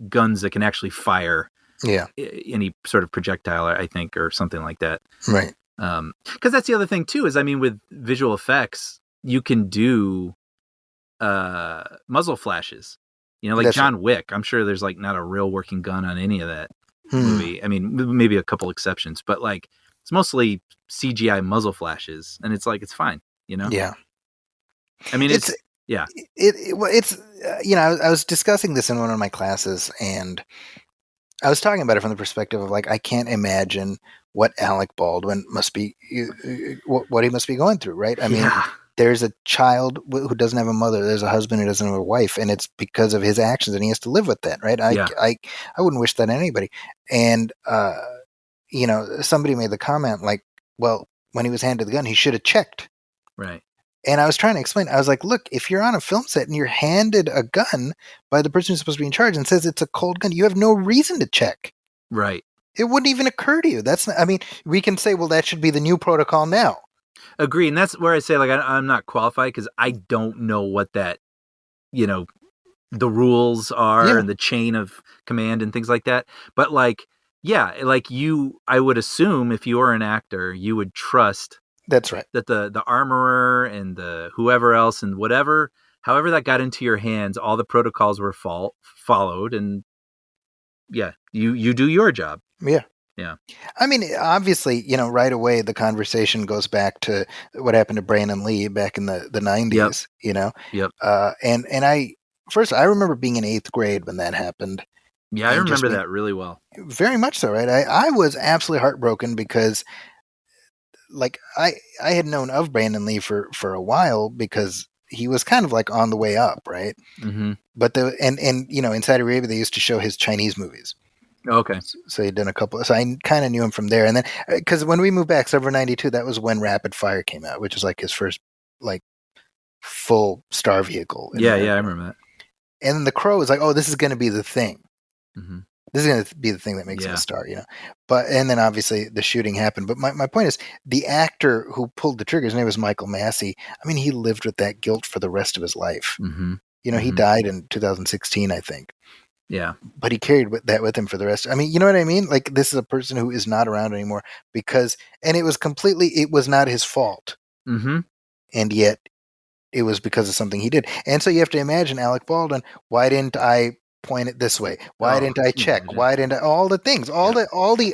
guns that can actually fire. Yeah, any sort of projectile, I think, or something like that. Right. Because that's the other thing too. Is with visual effects, you can do muzzle flashes. Like that's John Wick. I'm sure there's like not a real working gun on any of that movie. I mean, maybe a couple exceptions, but like it's mostly CGI muzzle flashes, and it's like it's fine. Yeah. I mean, it's I was discussing this in one of my classes, and I was talking about it from the perspective of like I can't imagine what Alec Baldwin must be, what he must be going through, right? I mean, there's a child who doesn't have a mother. There's a husband who doesn't have a wife, and it's because of his actions, and he has to live with that, right? I wouldn't wish that on anybody. And somebody made the comment like, well, when he was handed the gun, he should have checked, right? And I was trying to explain. I was like, look, if you're on a film set and you're handed a gun by the person who's supposed to be in charge and says it's a cold gun, you have no reason to check. Right. It wouldn't even occur to you. We can say, well, that should be the new protocol now. Agree. And that's where I say, like, I'm not qualified because I don't know what that, the rules are and the chain of command and things like that. But like, I would assume if you were an actor, you would trust. That's right. That the armorer and the whoever else and however that got into your hands, all the protocols were followed, and you do your job. Yeah. Yeah. I mean, obviously, right away the conversation goes back to what happened to Brandon Lee back in the 90s. Yep. And I remember being in 8th grade when that happened. Yeah, I remember that really well. Very much so, right? I was absolutely heartbroken because. Like I had known of Brandon Lee for a while because he was kind of like on the way up, right? Mm-hmm. But in Saudi Arabia they used to show his Chinese movies. Okay. So he'd done a couple. So I kind of knew him from there. And then because when we moved back, Summer '92, that was when Rapid Fire came out, which is like his first like full star vehicle. Yeah, I remember that. And then The Crow was like, oh, this is going to be the thing. Mm-hmm. This is going to be the thing that makes him a star, and then obviously the shooting happened. But my point is, the actor who pulled the trigger, his name was Michael Massey. I mean, he lived with that guilt for the rest of his life. Mm-hmm. He died in 2016, I think. Yeah. But he carried that with him for the rest. I mean, you know what I mean? Like, this is a person who is not around anymore and it was not his fault. Mm-hmm. And yet it was because of something he did. And so you have to imagine Alec Baldwin, why didn't I point it this way? Why didn't I check? Imagine. Why didn't I, all the things, all the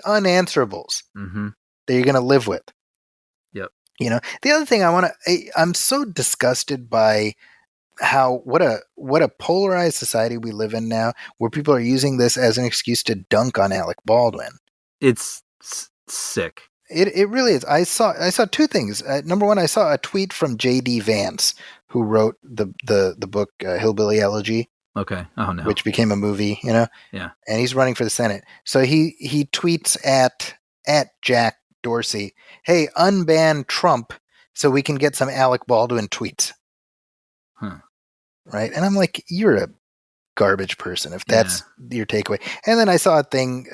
unanswerables mm-hmm. that you're going to live with. Yep. The other thing I'm so disgusted by what a polarized society we live in now, where people are using this as an excuse to dunk on Alec Baldwin. It's sick. It really is. I saw two things. Number one, I saw a tweet from J.D. Vance, who wrote the book Hillbilly Elegy. Okay. Oh no. Which became a movie, Yeah. And he's running for the Senate. So he tweets at Jack Dorsey, "Hey, unban Trump so we can get some Alec Baldwin tweets." Huh. Right? And I'm like, you're a garbage person if that's your takeaway. And then I saw a thing,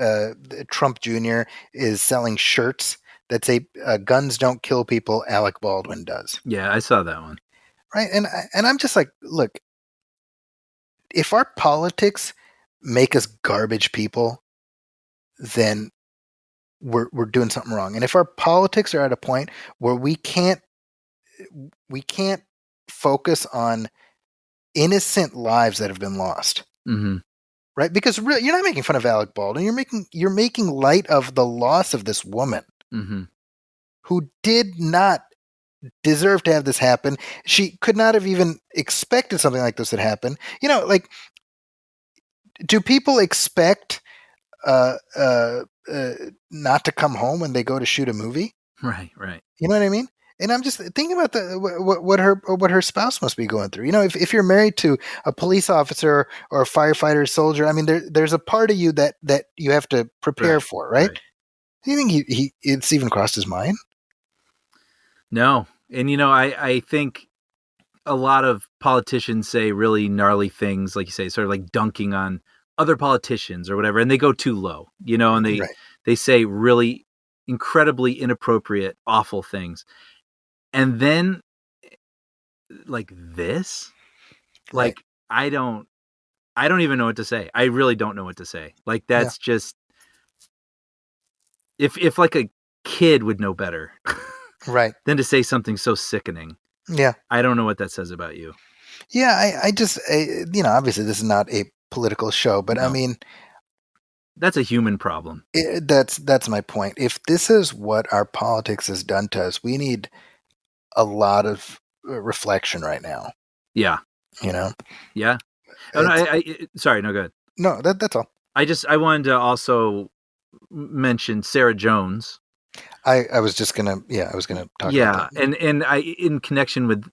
Trump Jr. is selling shirts that say guns don't kill people, Alec Baldwin does. Yeah, I saw that one. Right? And I'm just like, look, if our politics make us garbage people, then we're doing something wrong. And if our politics are at a point where we can't focus on innocent lives that have been lost, mm-hmm. right? Because you're not making fun of Alec Baldwin. You're making light of the loss of this woman who did not deserve to have this happen. She could not have even expected something like this to happen. Like, do people expect not to come home when they go to shoot a movie? Right. You know what I mean? And I'm just thinking about what her spouse must be going through. If you're married to a police officer or a firefighter or soldier, I mean, there's a part of you that you have to prepare for, right? Do you think it's even crossed his mind? No. And, I think a lot of politicians say really gnarly things, like you say, sort of like dunking on other politicians or whatever, and they go too low, and they say really incredibly inappropriate, awful things. And then like this, like, I don't even know what to say. I really don't know what to say. Like, that's just, if like a kid would know better, right, than to say something so sickening. Yeah. I don't know what that says about you. Yeah. I just, obviously this is not a political show, but no. I mean, that's a human problem. That's my point. If this is what our politics has done to us, we need a lot of reflection right now. Yeah. Yeah. Oh, no, sorry, no, go ahead. No, that's all. I wanted to also mention Sarah Jones. I was just gonna, I was gonna talk about that. and I, in connection with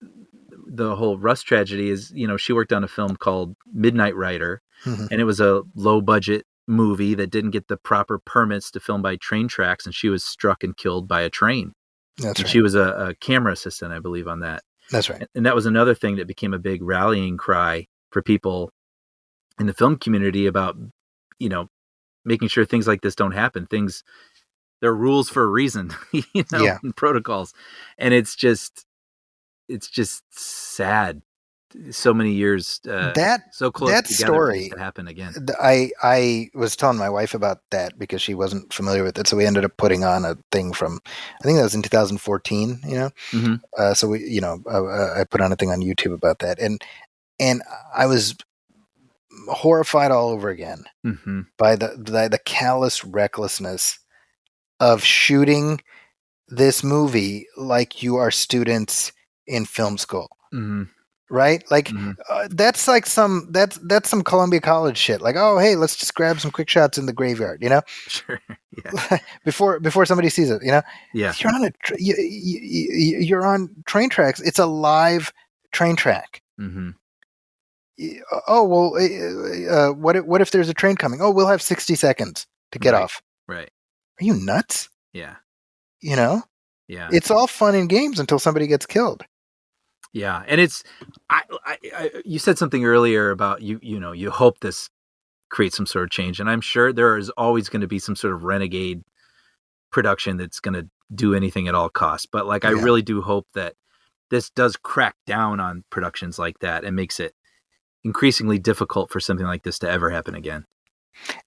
the whole Rust tragedy, is, she worked on a film called Midnight Rider, and it was a low budget movie that didn't get the proper permits to film by train tracks, and she was struck and killed by a train. That's right. She was a camera assistant, I believe, on that. That's right. And that was another thing that became a big rallying cry for people in the film community about, making sure things like this don't happen. There are rules for a reason, and protocols. And it's just sad. So many years so close that together story to happen again. I was telling my wife about that because she wasn't familiar with it, so we ended up putting on a thing from, I think that was in 2014. So we, I put on a thing on YouTube about that, and I was horrified all over again by the callous recklessness of shooting this movie like you are students in film school. Right? Like, that's like that's some Columbia College shit. Like, oh, hey, let's just grab some quick shots in the graveyard, Sure. Yeah. before somebody sees it, Yeah. You're on you're on train tracks. It's a live train track. Oh, well, what if there's a train coming? Oh, we'll have 60 seconds to get off. Right. Are you nuts? Yeah. Yeah. It's all fun and games until somebody gets killed. Yeah, and it's you said something earlier about you hope this creates some sort of change, and I'm sure there is always going to be some sort of renegade production that's going to do anything at all costs. But I really do hope that this does crack down on productions like that and makes it increasingly difficult for something like this to ever happen again.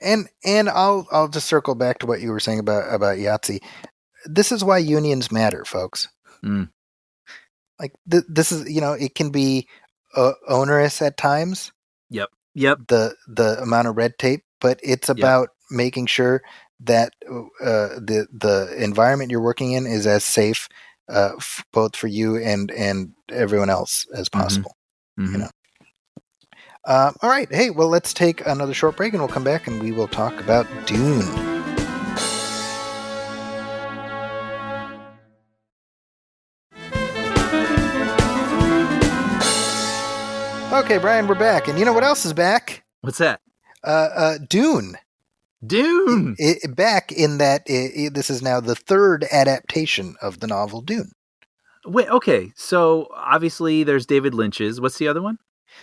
And I'll just circle back to what you were saying about Yahtzee. This is why unions matter, folks. Like, this is, it can be onerous at times. Yep. The amount of red tape, but it's about making sure that the environment you're working in is as safe, both for you and everyone else as possible. All right. Hey, well, let's take another short break, and we'll come back and we will talk about Dune. Okay, Brian, we're back. And you know what else is back? What's that? Dune. Dune! Back in that this is now the third adaptation of the novel Dune. Wait, okay. So, obviously, there's David Lynch's. What's the other one?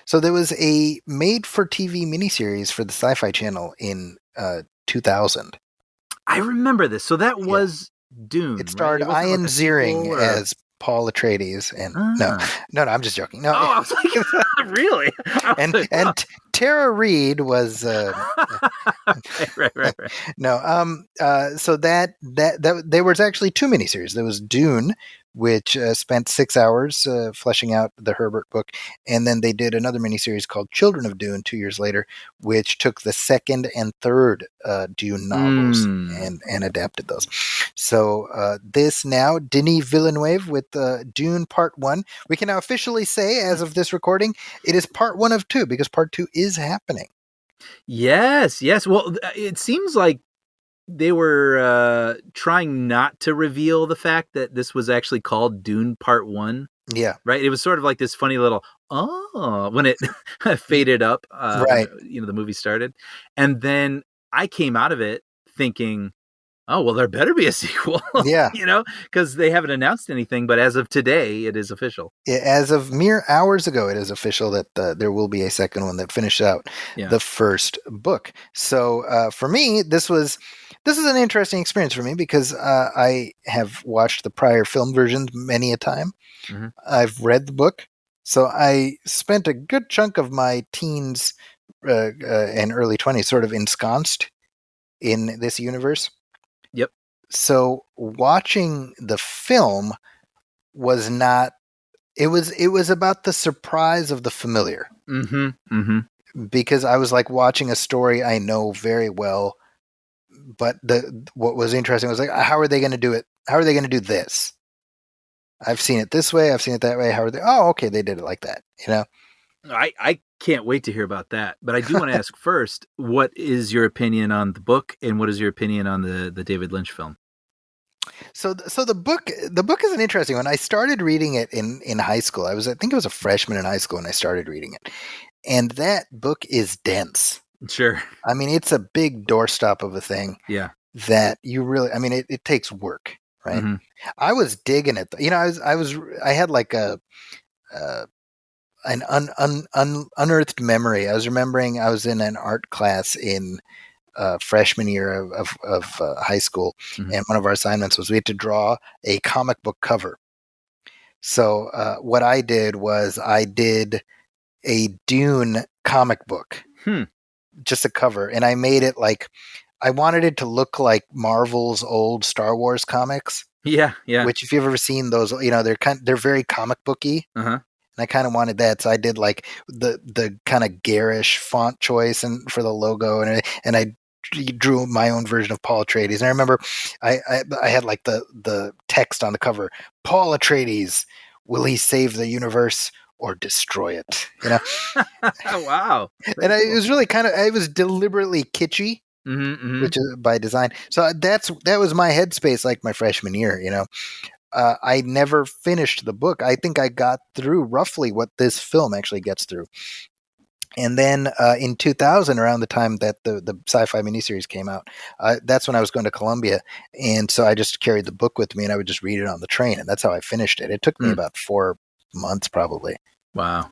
So, there was a made-for-TV miniseries for the Sci-Fi Channel in 2000. I remember this. So, that was Dune. It starred Ian Ziering as Paul Atreides, and no, I'm just joking. No, I was like, really? And Tara Reid was right. No, so that there was actually two miniseries. There was Dune, which spent 6 hours fleshing out the Herbert book. And then they did another miniseries called Children of Dune 2 years later, which took the second and third Dune novels and adapted those. So this now, Denis Villeneuve with Dune Part 1. We can now officially say, as of this recording, it is Part 1 of 2, because Part 2 is happening. Yes. Well, it seems like they were trying not to reveal the fact that this was actually called Dune Part 1. Yeah. Right? It was sort of like this funny little, when it faded up, right. when the movie started. And then I came out of it thinking, oh, well, there better be a sequel. Yeah. Because they haven't announced anything, but as of today, it is official. As of mere hours ago, it is official that there will be a second one that finishes out the first book. So for me, this is an interesting experience for me, because I have watched the prior film versions many a time. Mm-hmm. I've read the book. So I spent a good chunk of my teens and early 20s sort of ensconced in this universe. Yep. So watching the film was not, it was about the surprise of the familiar. Mm-hmm. Mm-hmm. Because I was like watching a story I know very well, but what was interesting was like, how are they going to do it? How are they going to do this? I've seen it this way. I've seen it that way. How are they? Oh, okay. They did it like that. I can't wait to hear about that. But I do want to ask first, what is your opinion on the book, and what is your opinion on the David Lynch film? So the book is an interesting one. I started reading it in high school. I think I was a freshman in high school when I started reading it. And that book is dense. Sure. I mean, it's a big doorstop of a thing. Yeah. That you really, I mean, it takes work, right? Mm-hmm. I was digging it. I had like an unearthed memory. I was remembering I was in an art class in freshman year of high school, mm-hmm. and one of our assignments was we had to draw a comic book cover. So what I did was I did a Dune comic book, just a cover, and I made it like, I wanted it to look like Marvel's old Star Wars comics. Yeah. Which, if you've ever seen those, they're very comic booky. Uh-huh. And I kind of wanted that, so I did like the kind of garish font choice and for the logo, and I drew my own version of Paul Atreides. And I remember I had like the text on the cover: Paul Atreides, will he save the universe or destroy it? Wow. And it was really it was deliberately kitschy. Mm-hmm, mm-hmm. Which is by design. So that was my headspace, like my freshman year. I never finished the book. I think I got through roughly what this film actually gets through. And then in 2000, around the time that the sci-fi miniseries came out, that's when I was going to Columbia, and so I just carried the book with me, and I would just read it on the train, and that's how I finished it. It took me about 4 months, probably. Wow.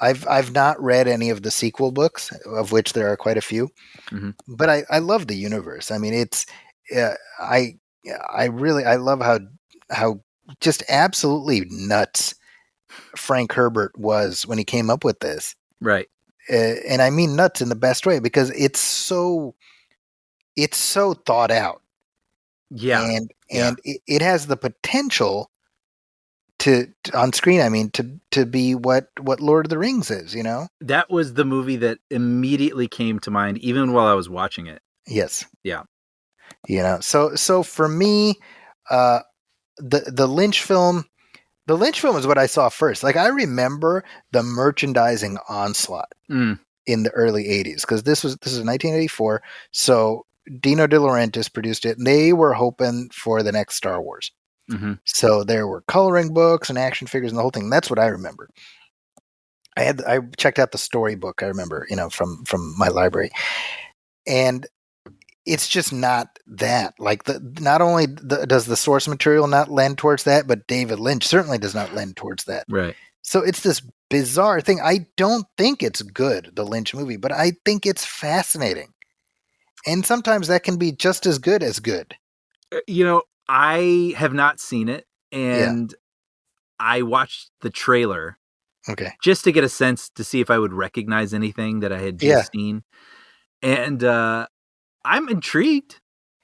I've not read any of the sequel books, of which there are quite a few, mm-hmm. but I love the universe. I mean, it's I love how just absolutely nuts Frank Herbert was when he came up with this. Right. And I mean nuts in the best way, because it's so thought out. Yeah. And it has the potential to on screen, I mean, to be what Lord of the Rings is, That was the movie that immediately came to mind, even while I was watching it. Yes. Yeah. So for me, the Lynch film is what I saw first. Like, I remember the merchandising onslaught in the early 80s, because this is 1984. So Dino De Laurentiis produced it, and they were hoping for the next Star Wars. Mm-hmm. So there were coloring books and action figures and the whole thing. That's what I remember. I checked out the storybook, I remember, from my library, and it's just not that. Like, not only does the source material not lend towards that, but David Lynch certainly does not lend towards that. Right. So it's this bizarre thing. I don't think it's good, the Lynch movie, but I think it's fascinating. And sometimes that can be just as good as good. I have not seen it, and I watched the trailer. Okay. Just to get a sense to see if I would recognize anything that I had just seen. And I'm intrigued.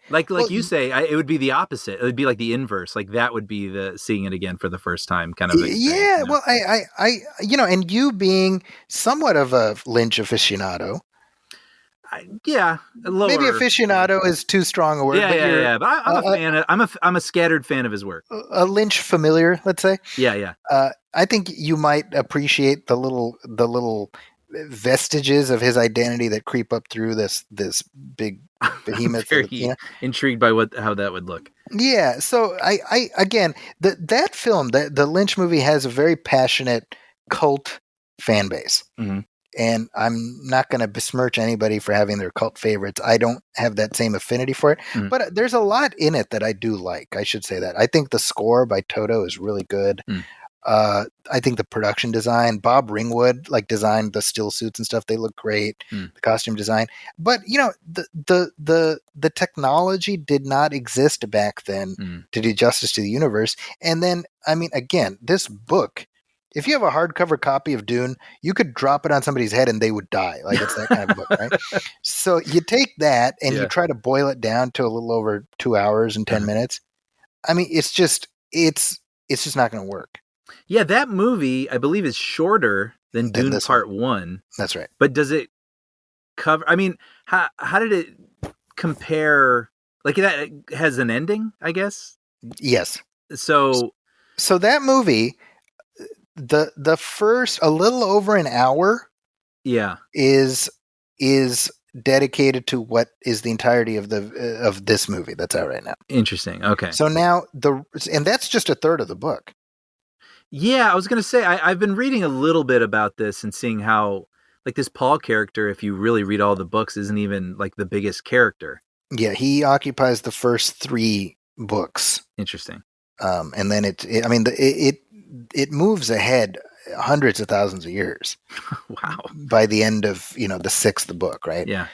Like you say, it would be the opposite. It would be like the inverse. Like that would be the seeing it again for the first time kind of experience. Yeah, well, I and you being somewhat of a Lynch aficionado. Maybe aficionado is too strong a word. Yeah. But I'm a fan. I'm a scattered fan of his work. A Lynch familiar, let's say. Yeah. I think you might appreciate the little vestiges of his identity that creep up through this big behemoth. I'm very intrigued by how that would look. Yeah. So I again, that film, the Lynch movie, has a very passionate cult fan base. Mm-hmm. And I'm not going to besmirch anybody for having their cult favorites. I don't have that same affinity for it, but there's a lot in it that I do like. I should say that. I think the score by Toto is really good. I think the production design, Bob Ringwood designed the still suits and stuff. They look great. The costume design, but the technology did not exist back then to do justice to the universe. And then, I mean, again, this book, if you have a hardcover copy of Dune, you could drop it on somebody's head and they would die. Like, it's that kind of book, right? So you take that and you try to boil it down to a little over 2 hours and 10 minutes. I mean, it's just not going to work. Yeah, that movie, I believe, is shorter than Dune Part 1. That's right. But does it cover... I mean, how did it compare... Like, that has an ending, I guess? Yes. So that movie... The first a little over an hour is dedicated to what is the entirety of this movie that's out right now. Interesting. Okay. So now and that's just a third of the book. Yeah, I was going to say I've been reading a little bit about this and seeing how like this Paul character, if you really read all the books, isn't even like the biggest character. Yeah, he occupies the first 3 books. Interesting. And then it moves ahead hundreds of thousands of years. Wow. By the end of, the 6th book, right? Yeah.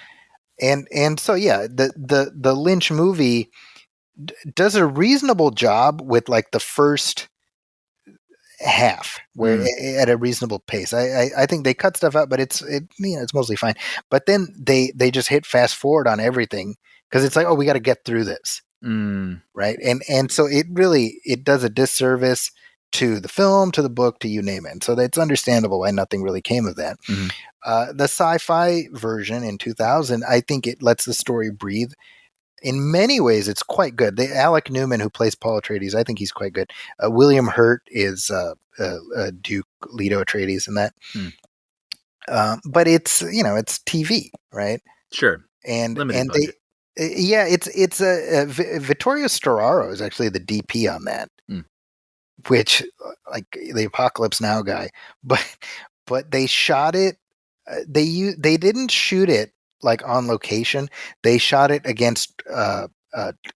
And so, yeah, the Lynch movie does a reasonable job with like the first half where at a reasonable pace. I think they cut stuff out, but it's mostly fine. But then they just hit fast forward on everything because it's like, oh, we got to get through this. Right. And so it does a disservice to the film, to the book, to you name it. And so it's understandable why nothing really came of that. The sci-fi version in 2000, I think it lets the story breathe. In many ways, it's quite good. Alec Newman, who plays Paul Atreides, I think he's quite good. William Hurt is Duke Leto Atreides in that. But it's it's TV, right? Sure. And limited budget. It's Vittorio Storaro is actually the DP on that. Which, like the Apocalypse Now guy, but they shot it. They didn't shoot it like on location. They shot it against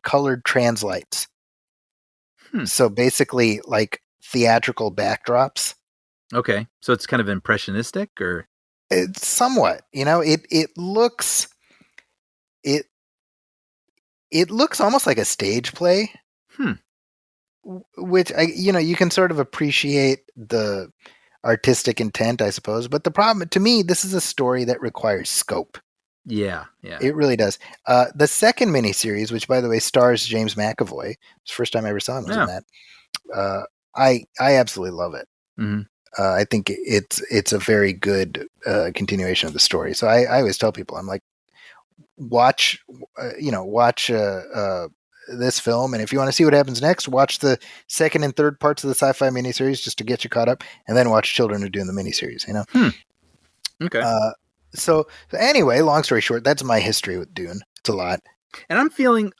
colored translights. So basically, like theatrical backdrops. Okay, so it's kind of impressionistic, or it's somewhat. It looks almost like a stage play. Which you can sort of appreciate the artistic intent, I suppose. But the problem, to me, this is a story that requires scope. Yeah. It really does. The second miniseries, which by the way stars James McAvoy, it's the first time I ever saw him was in that. I absolutely love it. I think it's a very good continuation of the story. So I always tell people, I'm like, watch this film, and if you want to see what happens next, watch the second and third parts of the sci-fi miniseries just to get you caught up, and then watch Children of Dune, the miniseries. Okay. So anyway, long story short, that's my history with Dune. It's a lot, and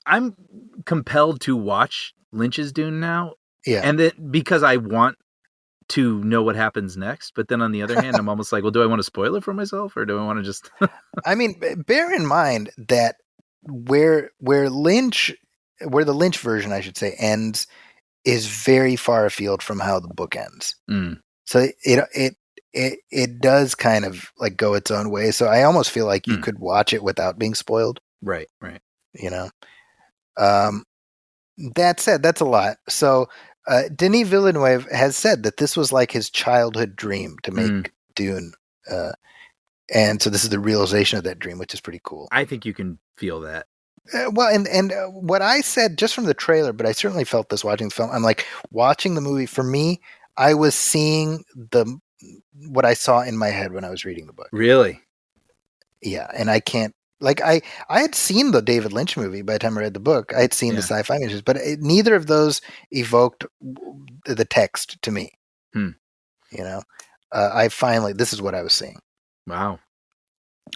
I'm compelled to watch Lynch's Dune now. Yeah, and that because I want to know what happens next. But then on the other hand, I'm almost like, well, do I want to spoil it for myself, or do I want to just? I mean, bear in mind that where the Lynch version, I should say, ends is very far afield from how the book ends. So it does kind of like go its own way. So I almost feel like you could watch it without being spoiled. Right. That said, that's a lot. So Denis Villeneuve has said that this was like his childhood dream to make Dune. And so this is the realization of that dream, which is pretty cool. I think you can feel that. Well, and what I said just from the trailer, but I certainly felt this watching the film. I'm like watching the movie. For me, I was seeing the what I saw in my head when I was reading the book. Really? Yeah, and I can't like I had seen the David Lynch movie by the time I read the book. I had seen the sci-fi images, but neither of those evoked the text to me. You know, I finally this is what I was seeing. Wow.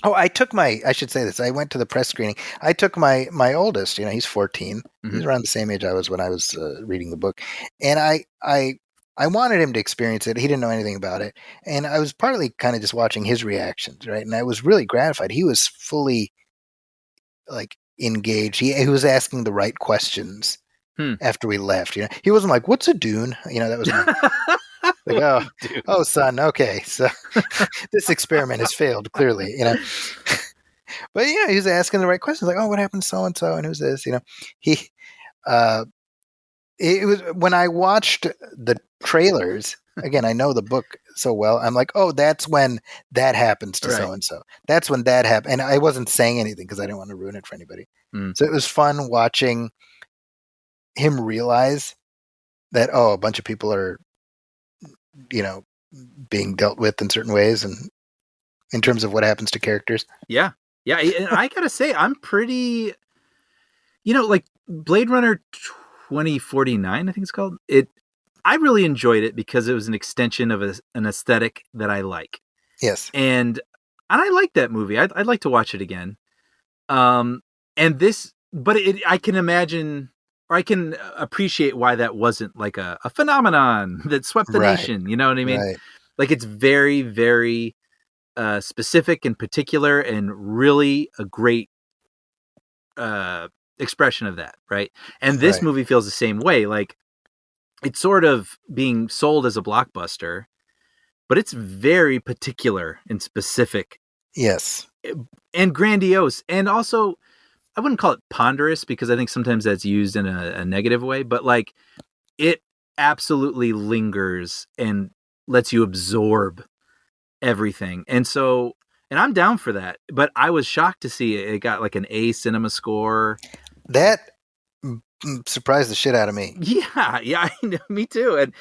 Oh, I should say this. I went to the press screening. I took my oldest, he's 14. Mm-hmm. He's around the same age I was when I was reading the book. And I wanted him to experience it. He didn't know anything about it. And I was partly kind of just watching his reactions, right? And I was really gratified. He was fully like engaged. He was asking the right questions after we left. He wasn't like, "What's a dune?" That was like, oh, son, okay, so this experiment has failed clearly, But he was asking the right questions, like, "Oh, what happened to so and so, and who's this?" He, it was when I watched the trailers again. I know the book so well. I'm like, "Oh, that's when that happens to so and so. That's when that happened." And I wasn't saying anything because I didn't want to ruin it for anybody. So it was fun watching him realize that a bunch of people are being dealt with in certain ways and in terms of what happens to characters. Yeah. And I gotta say, I'm pretty, like Blade Runner 2049, I think it's called. I really enjoyed it because it was an extension of an aesthetic that I like. Yes. And I like that movie. I'd like to watch it again. And this, but I can imagine, or I can appreciate why that wasn't like a phenomenon that swept the nation. You know what I mean? Right. Like it's very, very specific and particular, and really a great expression of that, right? And this movie feels the same way. Like it's sort of being sold as a blockbuster, but it's very particular and specific. Yes. And grandiose, and also I wouldn't call it ponderous because I think sometimes that's used in a negative way, but like it absolutely lingers and lets you absorb everything. And I'm down for that, but I was shocked to see it got like an A cinema score. That surprised the shit out of me. Yeah, I know, me too. And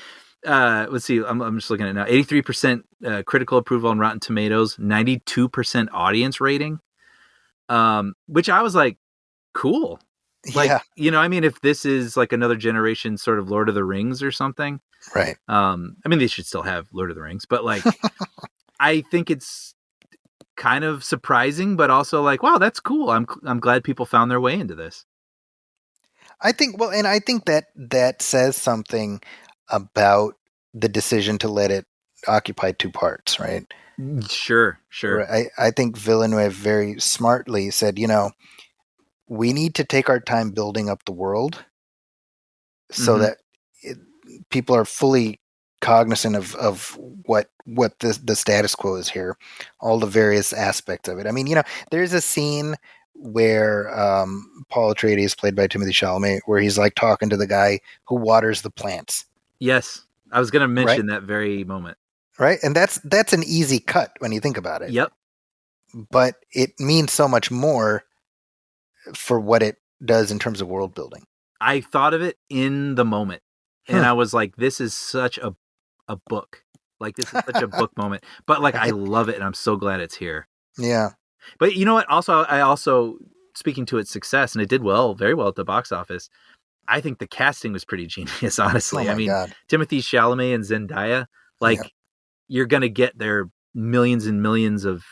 let's see, I'm just looking at it now. 83% critical approval on Rotten Tomatoes, 92% audience rating. Which I was like, cool. Like, I mean, if this is like another generation sort of Lord of the Rings or something. Right. I mean, they should still have Lord of the Rings, but like, I think it's kind of surprising, but also like, wow, that's cool. I'm glad people found their way into this. I think that says something about the decision to let it occupy two parts, right? Sure. I think Villeneuve very smartly said, we need to take our time building up the world so that people are fully cognizant of what the status quo is here, all the various aspects of it. I mean, there's a scene where Paul Atreides, played by Timothée Chalamet, where he's like talking to the guy who waters the plants. Yes, I was going to mention that very moment. Right, and that's an easy cut when you think about it. Yep. But it means so much more for what it does in terms of world building. I thought of it in the moment, and I was like, "This is such a book. Like this is such a book moment." But like, I love it, and I'm so glad it's here. Yeah. But you know what? I also speaking to its success, and it did very well at the box office. I think the casting was pretty genius, honestly. Oh my God. Timothée Chalamet and Zendaya, you're gonna get their millions and millions of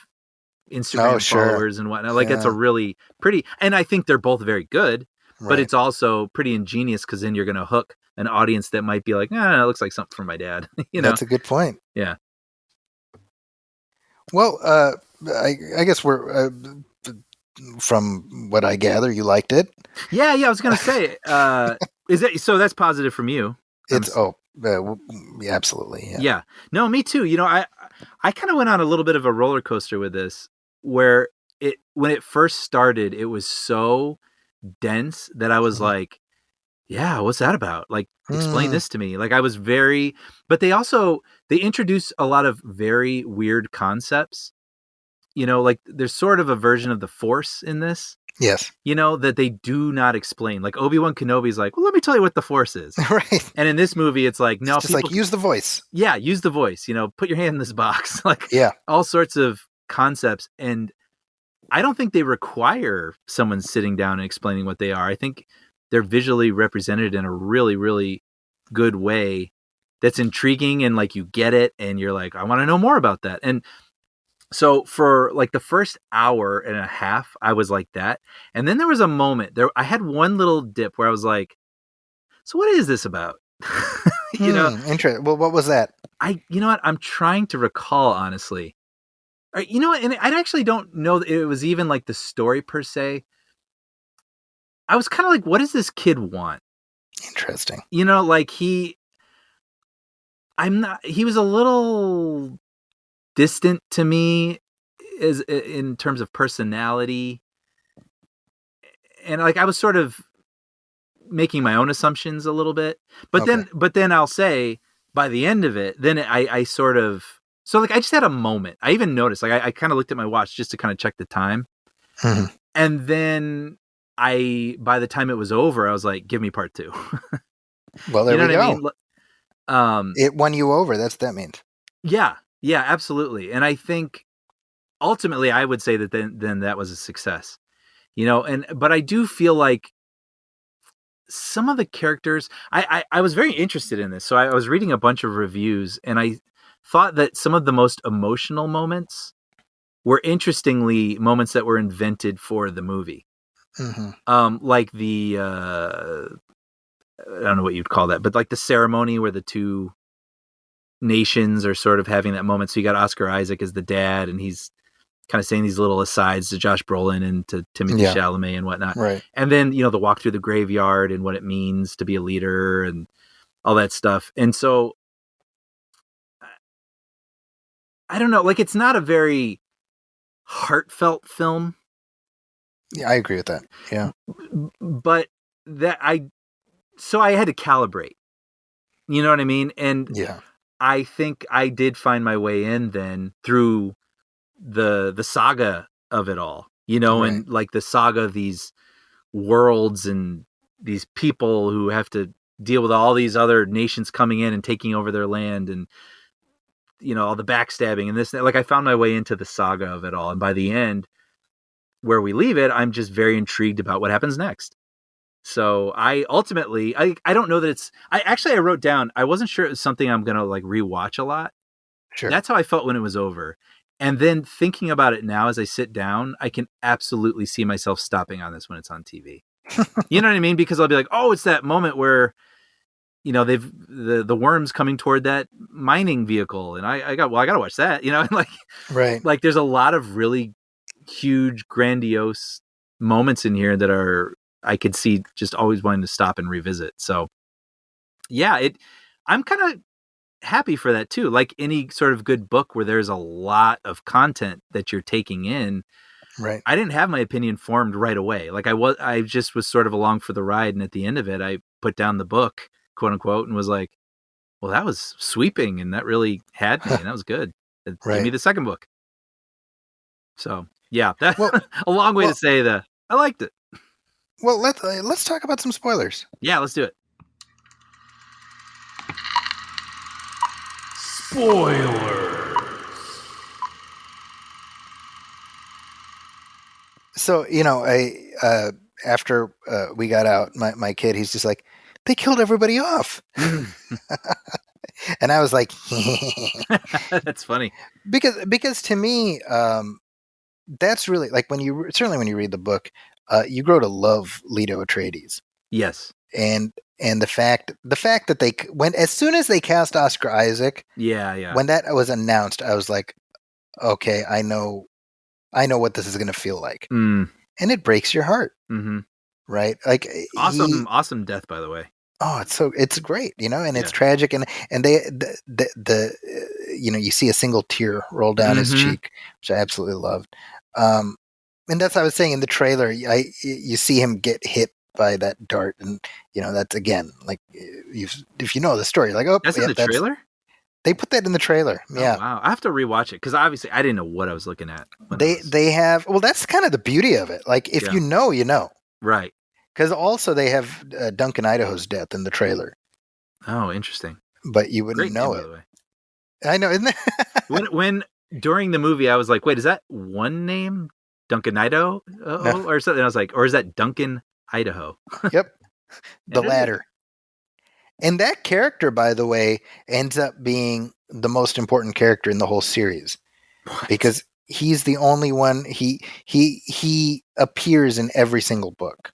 Instagram followers and whatnot. Like it's a really pretty, and I think they're both very good, but it's also pretty ingenious because then you're gonna hook an audience that might be like, it looks like something from my dad. That's a good point. Yeah. Well, I guess we're from what I gather, you liked it. Yeah. I was gonna say, is that so? That's positive from you. It's absolutely. Yeah. No, me too. I kind of went on a little bit of a roller coaster with this, where when it first started, it was so dense that I was like, yeah, what's that about? Like, explain this to me. Like, I was but they introduced a lot of very weird concepts. Like there's sort of a version of the Force in this. Yes. that they do not explain. Like Obi-Wan Kenobi's like, well, let me tell you what the Force is. Right. And in this movie, it's like, no, it's just like, use the voice. Yeah, use the voice. Put your hand in this box. Like, yeah, all sorts of concepts. And I don't think they require someone sitting down and explaining what they are. I think they're visually represented in a really, really good way that's intriguing, and like you get it and you're like, I want to know more about that. And so for like the first hour and a half, I was like that. And then there was a moment there. I had one little dip where I was like, so what is this about? Interesting. Well, what was that? You know what? I'm trying to recall, honestly. You know what? And I actually don't know that it was even like the story per se. I was kind of like, what does this kid want? Interesting. Like he was a little distant to me in terms of personality. And like, I was sort of making my own assumptions a little bit, but then I'll say by the end of it, then I sort of, so like, I just had a moment. I even noticed, like, I kind of looked at my watch just to kind of check the time. Mm-hmm. And then by the time it was over, I was like, give me part 2. Well, there we go. I mean? It won you over. That's what that means. Yeah, absolutely. And I think ultimately I would say that then that was a success, but I do feel like some of the characters, I was very interested in this. So I was reading a bunch of reviews, and I thought that some of the most emotional moments were interestingly moments that were invented for the movie. Mm-hmm. Like the, I don't know what you'd call that, but like the ceremony where the two nations are sort of having that moment. So you got Oscar Isaac as the dad, and he's kind of saying these little asides to Josh Brolin and to Timothée Chalamet and whatnot. Right. And then, the walk through the graveyard and what it means to be a leader and all that stuff. And so I don't know, like, it's not a very heartfelt film. Yeah, I agree with that. Yeah. But so I had to calibrate, you know what I mean? And yeah, I think I did find my way in then through the saga of it all, right. And like the saga of these worlds and these people who have to deal with all these other nations coming in and taking over their land, and all the backstabbing and this, like, I found my way into the saga of it all. And by the end, where we leave it, I'm just very intrigued about what happens next. So I ultimately, I don't know that I wrote down, I wasn't sure it was something I'm going to like rewatch a lot. Sure. That's how I felt when it was over. And then thinking about it now, as I sit down, I can absolutely see myself stopping on this when it's on TV. You know what I mean? Because I'll be like, oh, it's that moment where, they've the worms coming toward that mining vehicle. And I got to watch that, and like, right. Like, there's a lot of really huge, grandiose moments in here that I could see just always wanting to stop and revisit. So yeah, I'm kind of happy for that too. Like any sort of good book where there's a lot of content that you're taking in. Right. I didn't have my opinion formed right away. Like I just was sort of along for the ride. And at the end of it, I put down the book, quote unquote, and was like, well, that was sweeping. And that really had me. And that was good. It gave me the second book. So yeah, that's a long way to say that I liked it. Well, let's talk about some spoilers. Yeah, let's do it. Spoilers. So, after we got out, my kid, he's just like, they killed everybody off. And I was like, that's funny. Because to me, that's really like certainly when you read the book, you grow to love Leto Atreides. Yes. And the fact that as soon as they cast Oscar Isaac, when that was announced, I was like, okay, I know what this is going to feel like. And it breaks your heart. Mm-hmm. Right? Like, awesome death, by the way. Oh, it's great, and it's tragic, and they you see a single tear roll down his cheek, which I absolutely loved. And that's what I was saying in the trailer. You see him get hit by that dart, and that's again like if you know the story, like, oh, that's in the trailer. They put that in the trailer. Yeah. Oh, wow. I have to rewatch it because obviously I didn't know what I was looking at. They have, well, that's kind of the beauty of it. Like if you know, you know. Right. Because also they have Duncan Idaho's death in the trailer. Oh, interesting. But you wouldn't know it. By the way. I know, isn't it? when during the movie I was like, wait, is that one name? Duncan Idaho? Or something? I was like, or is that Duncan Idaho? Yep. The latter. And that character, by the way, ends up being the most important character in the whole series. What? Because he's the only one. He appears in every single book.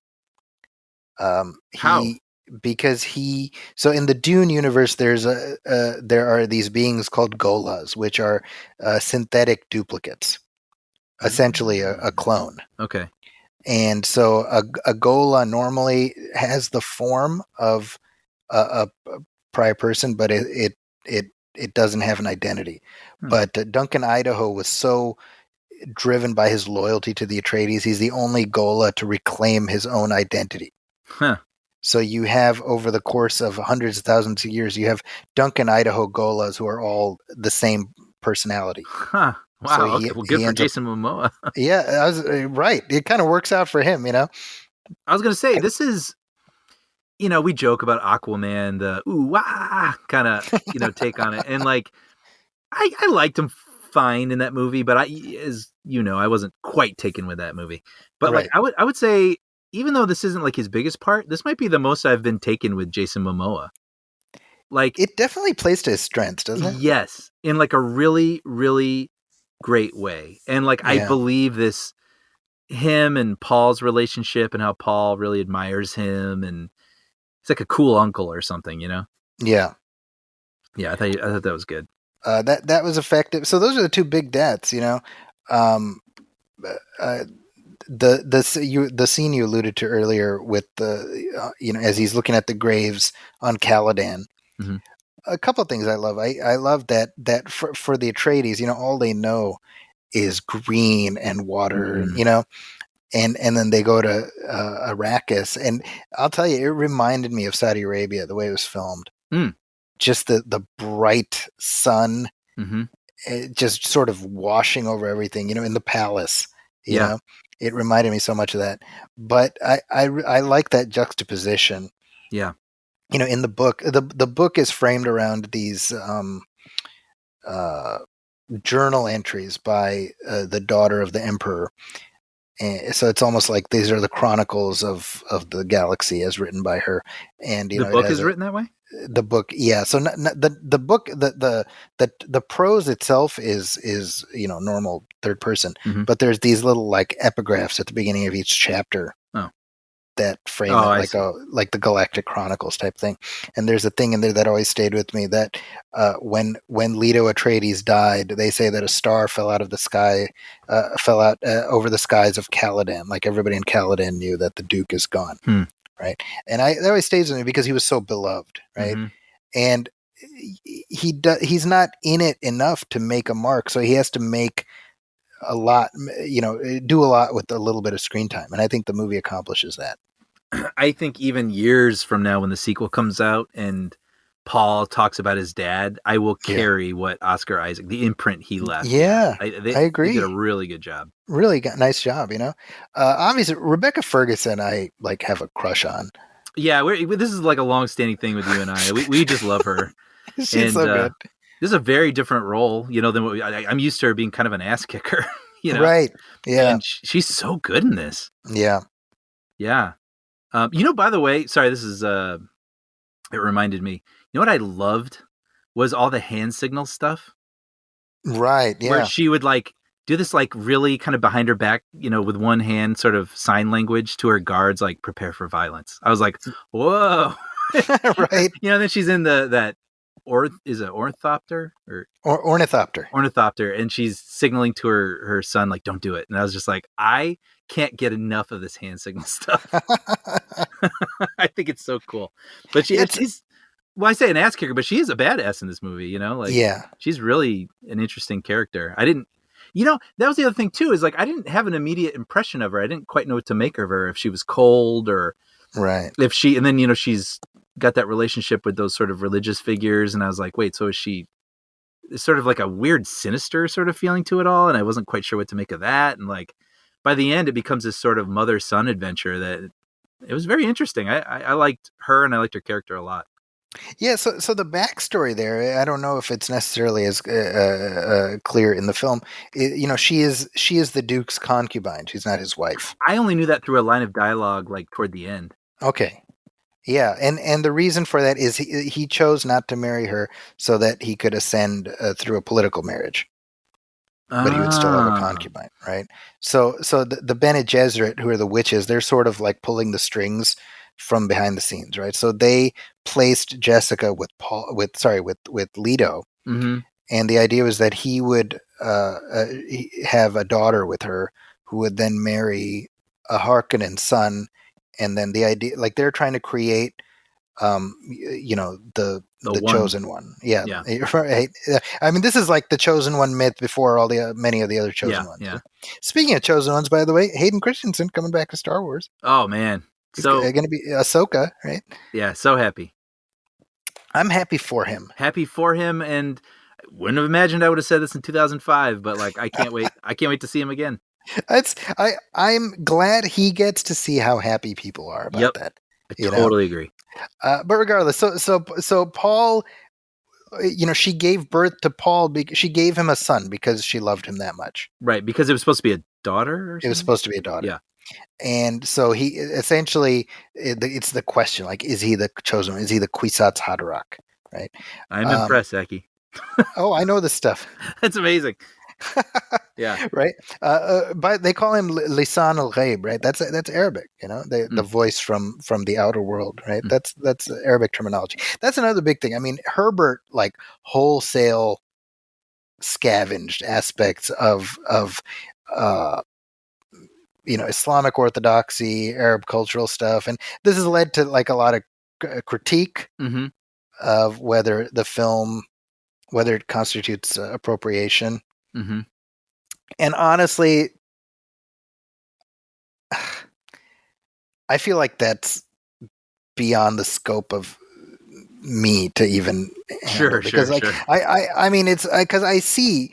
How? Because so in the Dune universe, there are these beings called Golas, which are synthetic duplicates, essentially a clone. Okay. And so a Gola normally has the form of a prior person, but it doesn't have an identity. But Duncan Idaho was so driven by his loyalty to the Atreides, he's the only Gola to reclaim his own identity. Huh. So you have, over the course of hundreds of thousands of years, you have Duncan Idaho Golas who are all the same personality. Huh. Wow. So okay. Well, good for Jason Momoa. Yeah, right. It kind of works out for him, you know? I was going to say, this is, you know, we joke about Aquaman, the ooh, wah, kind of, you know, take on it. And like, I liked him fine in that movie, but as you know, I wasn't quite taken with that movie. But right. Like, I would say, even though this isn't like his biggest part, this might be the most I've been taken with Jason Momoa. Like, it definitely plays to his strengths, doesn't it? Yes, in like a really, really great way. And like, I believe this, him and Paul's relationship and how Paul really admires him, and he's like a cool uncle or something, you know? Yeah. Yeah, I thought that was good. That was effective. So those are the two big deaths, you know. The scene you alluded to earlier with the you know, as he's looking at the graves on Caladan. Mm-hmm. A couple of things I love. I love that for the Atreides, you know, all they know is green and water, Mm-hmm. you know, and then they go to Arrakis, and I'll tell you, it reminded me of Saudi Arabia the way it was filmed. Just the bright sun, just sort of washing over everything, you know, in the palace. You know, it reminded me so much of that. But I like that juxtaposition. Yeah. You know, in the book, the book is framed around these journal entries by the daughter of the emperor. And so it's almost like these are the chronicles of the galaxy as written by her. And you the know, book is written that way. The book, yeah. So the book, the prose itself is you know, normal third person, but there's these little like epigraphs at the beginning of each chapter. That frame it like the Galactic Chronicles type thing. And there's a thing in there that always stayed with me, that when Leto Atreides died, they say that a star fell out of the sky, fell out over the skies of Caladan. Like everybody in Caladan knew that the Duke is gone, right? And that always stays with me because he was so beloved, right? And he's not in it enough to make a mark, so he has to make a lot, you know, do a lot with a little bit of screen time. And I think the movie accomplishes that. I think even years from now, when the sequel comes out and Paul talks about his dad, I will carry what Oscar Isaac, the imprint he left. Yeah, I agree. They did a really good job. Really nice job, you know. Obviously, Rebecca Ferguson, I like have a crush on. Yeah, this is like a long-standing thing with you and I. We just love her. She's so good. This is a very different role, you know, than what I'm used to her being kind of an ass kicker, you know? Right. Yeah. And she's so good in this. Yeah. Yeah. You know, by the way, sorry, this is, it reminded me, you know what I loved was all the hand signal stuff. Right. Yeah. Where she would like do this like really kind of behind her back, you know, with one hand sort of sign language to her guards, like prepare for violence. I was like, whoa. Right. You know, then she's in is it ornithopter or ornithopter, and she's signaling to her son like, don't do it. And I was just like, I can't get enough of this hand signal stuff. I think it's so cool. But she's well, I say an ass kicker, but she is a badass in this movie, you know, like she's really an interesting character. You know, that was the other thing too, is like I didn't have an immediate impression of her. I didn't quite know what to make of her, if she was cold or and then, you know, she's got that relationship with those sort of religious figures, and I was like, wait, so is she sort of like a weird sinister sort of feeling to it all, and I wasn't quite sure what to make of that. And like by the end, it becomes this sort of mother-son adventure that it was very interesting. I liked her, and I liked her character a lot. Yeah, so the backstory there, I don't know if it's necessarily as clear in the film. She is the Duke's concubine. She's not his wife. I only knew that through a line of dialogue, like toward the end. Okay, yeah, and the reason for that is he chose not to marry her so that he could ascend through a political marriage, but he would still have a concubine, right? So the Bene Gesserit, who are the witches, they're sort of like pulling the strings from behind the scenes, right? So they placed Jessica with Leto, mm-hmm. and the idea was that he would have a daughter with her, who would then marry a Harkonnen son, and then the idea, like they're trying to create, the chosen one. Yeah, right. I mean, this is like the chosen one myth before all the many of the other chosen ones. Yeah. Speaking of chosen ones, by the way, Hayden Christensen coming back to Star Wars. Oh man. So going to be Ahsoka, right? Yeah, so happy. I'm happy for him. And I wouldn't have imagined I would have said this in 2005, but like I can't wait. I can't wait to see him again. I'm glad he gets to see how happy people are about that. I totally agree. But regardless, so Paul, she gave birth to Paul. She gave him a son because she loved him that much. Right, because it was supposed to be a daughter. Or something? It was supposed to be a daughter. Yeah. And so he essentially, it's the question, like, is he the chosen one? Is he the Kwisatz Haderach? Right. I'm impressed, Aki. Oh, I know this stuff. That's amazing. Yeah. Right. But they call him Lisan al-Ghaib, right? That's Arabic, the voice from the outer world, right? That's Arabic terminology. That's another big thing. I mean, Herbert like wholesale scavenged aspects of Islamic orthodoxy, Arab cultural stuff, and this has led to like a lot of critique of whether it constitutes appropriation. Mm-hmm. And honestly, I feel like that's beyond the scope of me to even handle, because I mean, it's because I see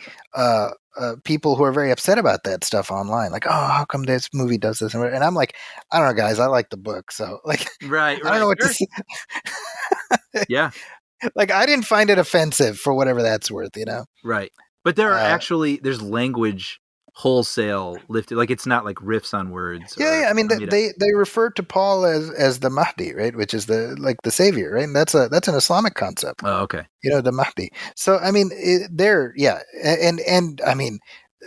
people who are very upset about that stuff online, like, oh, how come this movie does this? And I'm like, I don't know, guys, I like the book, so like, right. I don't know what to say. Yeah. Like, I didn't find it offensive for whatever that's worth, Right. But there are there's language wholesale lifted, like it's not like riffs on words. Yeah, I mean, they refer to Paul as the Mahdi, right? Which is the savior, right? And that's an Islamic concept. Oh, okay. The Mahdi. So I mean, and I mean,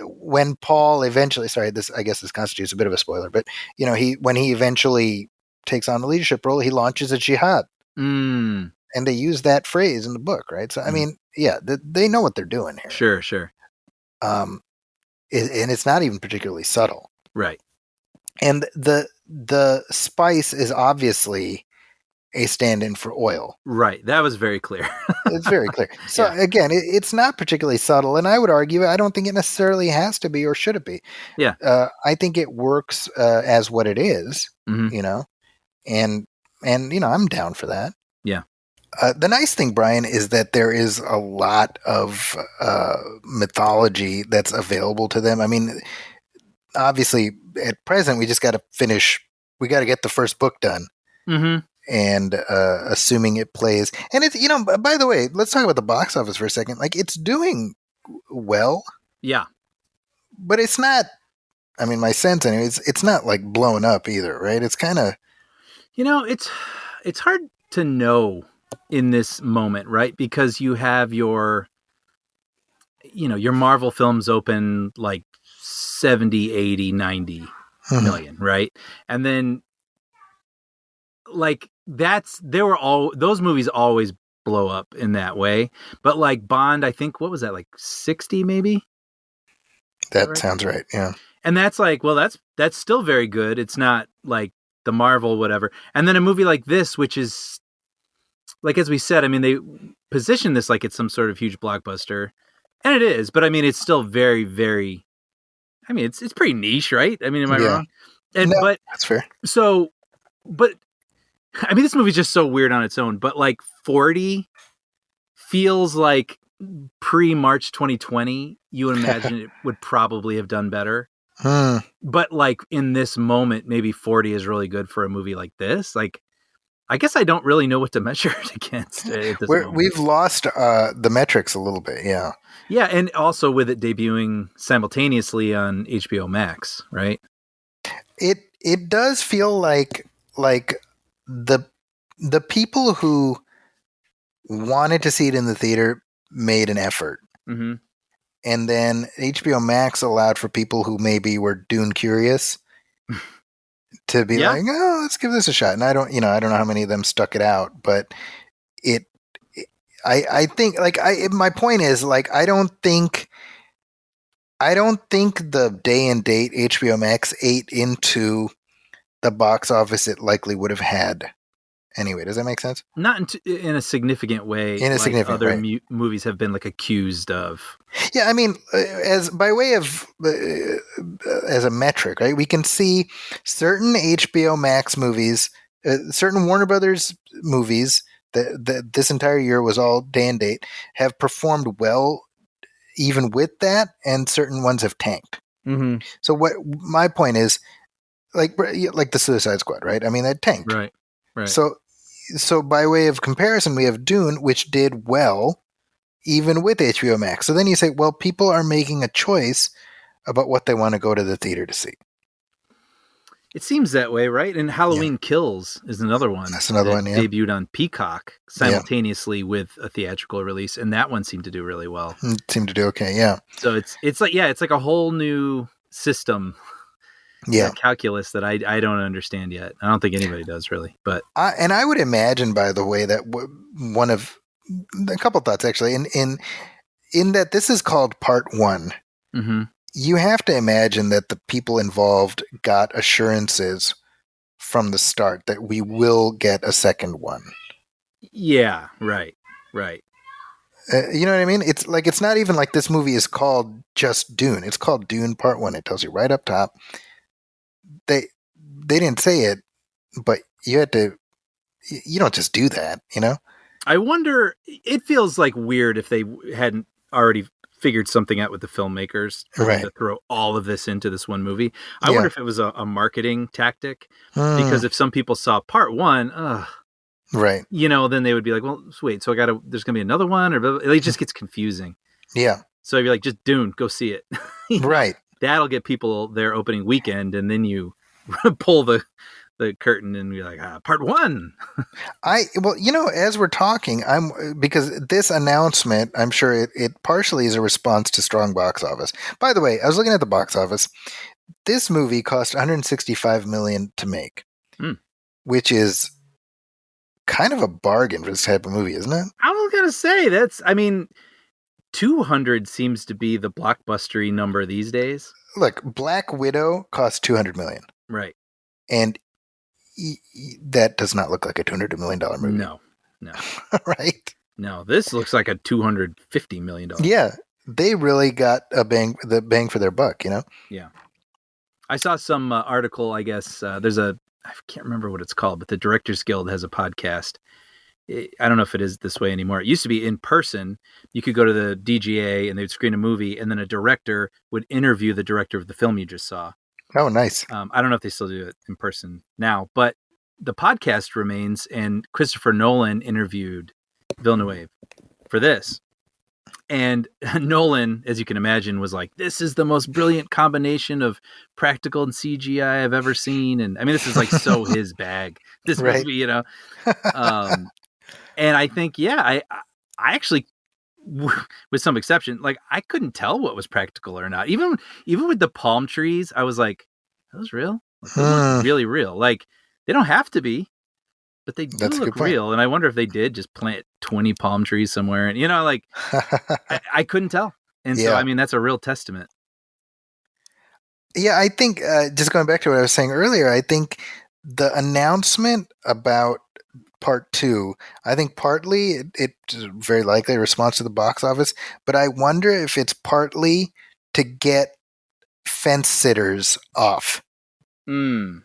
when Paul eventually, I guess this constitutes a bit of a spoiler, but when he eventually takes on the leadership role, he launches a jihad. And they use that phrase in the book, right? So I mean, yeah, they know what they're doing here. Sure. And it's not even particularly subtle, right? And the spice is obviously a stand-in for oil, right? That was very clear. It's very clear. So again, it's not particularly subtle, and I would argue I don't think it necessarily has to be, or should it be. Yeah, I think it works as what it is, and I'm down for that. Yeah. The nice thing, Brian, is that there is a lot of mythology that's available to them. I mean, obviously, at present, we just got to we got to get the first book done. And assuming it plays. And it's, by the way, let's talk about the box office for a second. Like, it's doing well. Yeah. But it's not, I mean, my sense anyway, it's not like blown up either, right? It's kind of. It's hard to know in this moment, right? Because you have your Marvel films open like 70, 80, 90 million, right? And then like those movies always blow up in that way. But like Bond, I think, what was that, like 60 maybe? That right? Sounds right. Yeah. And that's like, well, that's still very good. It's not like the Marvel, whatever. And then a movie like this, which is, like, as we said, I mean, they position this like it's some sort of huge blockbuster, and it is, but I mean, it's still very, very, I mean, it's pretty niche, right? I mean, am I wrong? But that's fair. So, but I mean, this movie's just so weird on its own, but like 40 feels like pre-March 2020, you would imagine it would probably have done better. But like in this moment, maybe 40 is really good for a movie like this. Like, I guess I don't really know what to measure it against at this moment. We've lost the metrics a little bit, yeah. Yeah, and also with it debuting simultaneously on HBO Max, right? It does feel like the people who wanted to see it in the theater made an effort. Mm-hmm. And then HBO Max allowed for people who maybe were Dune curious to be like, oh, let's give this a shot. And I don't know how many of them stuck it out, but I think like my point is like, I don't think the day and date HBO Max ate into the box office it likely would have had. Anyway, does that make sense? Not in a significant way. In a significant other way. Movies have been like accused of. Yeah, I mean, as by way of as a metric, right? We can see certain HBO Max movies, certain Warner Brothers movies that this entire year was all day and date have performed well, even with that, and certain ones have tanked. Mm-hmm. So what my point is, like the Suicide Squad, right? I mean, that tanked, right. So by way of comparison, we have Dune, which did well, even with HBO Max. So then you say, well, people are making a choice about what they want to go to the theater to see. It seems that way, right? And Halloween Kills is another one. That's another one, yeah. Debuted on Peacock simultaneously with a theatrical release, and that one seemed to do really well. It seemed to do okay, yeah. So it's like a whole new system. Yeah, calculus that I don't understand yet. I don't think anybody does really, but I would imagine, by the way, that one of a couple thoughts actually in that this is called Part 1. Mm-hmm. You have to imagine that the people involved got assurances from the start that we will get a second one. Yeah, right. You know what I mean? It's like it's not even like this movie is called just Dune. It's called Dune Part 1. It tells you right up top. They didn't say it, but you had to. You don't just do that, you know. I wonder. It feels like weird if they hadn't already figured something out with the filmmakers to throw all of this into this one movie. I wonder if it was a marketing tactic, because if some people saw Part 1, right, you know, then they would be like, well, wait, so there's gonna be another one, or it just gets confusing. Yeah. So if you're like, just Dune, go see it. Right. That'll get people there opening weekend, and then you pull the curtain and be like, Part 1. Well, you know, as we're talking, because this announcement, I'm sure it partially is a response to strong box office. By the way, I was looking at the box office. This movie cost $165 million to make, which is kind of a bargain for this type of movie, isn't it? I was gonna say 200 seems to be the blockbustery number these days. Look, Black Widow cost $200 million, right? And that does not look like a $200 million movie. No. Right? No, this looks like a $250 million. Yeah, they really got the bang for their buck, you know? Yeah. I saw some article, I guess, I can't remember what it's called, but the Directors Guild has a podcast. I don't know if it is this way anymore. It used to be in person. You could go to the DGA and they'd screen a movie, and then a director would interview the director of the film you just saw. Oh, nice. I don't know if they still do it in person now, but the podcast remains, and Christopher Nolan interviewed Villeneuve for this. And Nolan, as you can imagine, was like, this is the most brilliant combination of practical and CGI I've ever seen. And I mean, this is like so his bag, this movie, you know? And I think, I actually, with some exception, like I couldn't tell what was practical or not. Even with the palm trees, I was like, "Are those real? Like, those look really real." Like they don't have to be, but they do look real. And I wonder if they did just plant 20 palm trees somewhere, and you know, like I couldn't tell. And so, I mean, that's a real testament. Yeah, I think just going back to what I was saying earlier, I think the announcement about Part 2, I think partly it's very likely a response to the box office, but I wonder if it's partly to get fence sitters off. Do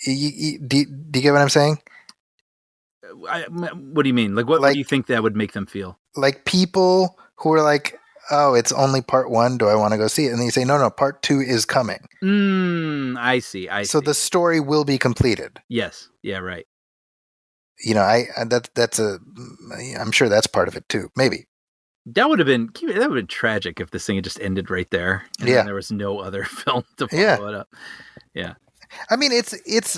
you get what I'm saying? What do you mean? Like, what do you think that would make them feel? Like people who are like, oh, it's only part 1. Do I want to go see it? And then you say, no, part 2 is coming. I see. So the story will be completed. Yes. Yeah. Right. You know, I'm sure that's part of it too. Maybe. That would have been tragic if this thing had just ended right there. And then there was no other film to follow it up. Yeah. I mean, it's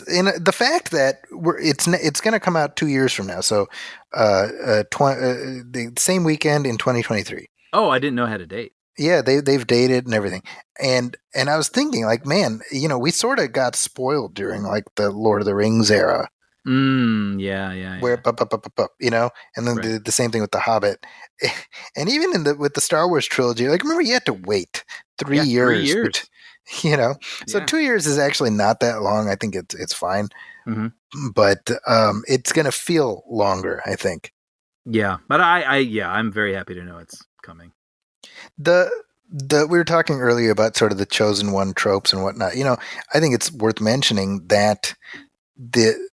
in the fact that it's going to come out 2 years from now. So, the same weekend in 2023. Oh, I didn't know it had a date. Yeah, they've dated and everything. And I was thinking, like, man, you know, we sort of got spoiled during like the Lord of the Rings era. Yeah. Where you know, and then the same thing with the Hobbit, and even with the Star Wars trilogy. Like, remember, you had to wait 3 years. 3 years. You know, so 2 years is actually not that long. I think it's fine, but it's gonna feel longer, I think. Yeah, but I'm very happy to know it's coming. We were talking earlier about sort of the chosen one tropes and whatnot. You know, I think it's worth mentioning that the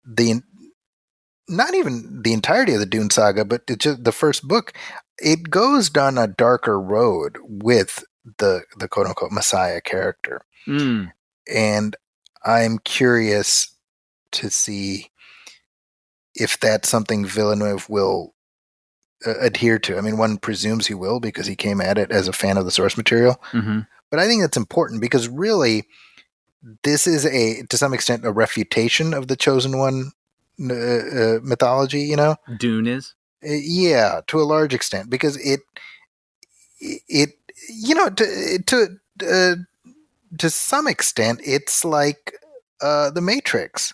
not even the entirety of the Dune saga, but it's just the first book, it goes down a darker road with the quote unquote Messiah character. And I'm curious to see if that's something Villeneuve will adhere to. I mean, one presumes he will because he came at it as a fan of the source material. But I think that's important because really this is to some extent a refutation of the chosen one mythology, you know? Dune is? Yeah, to a large extent, because it you know, to some extent, it's like the Matrix,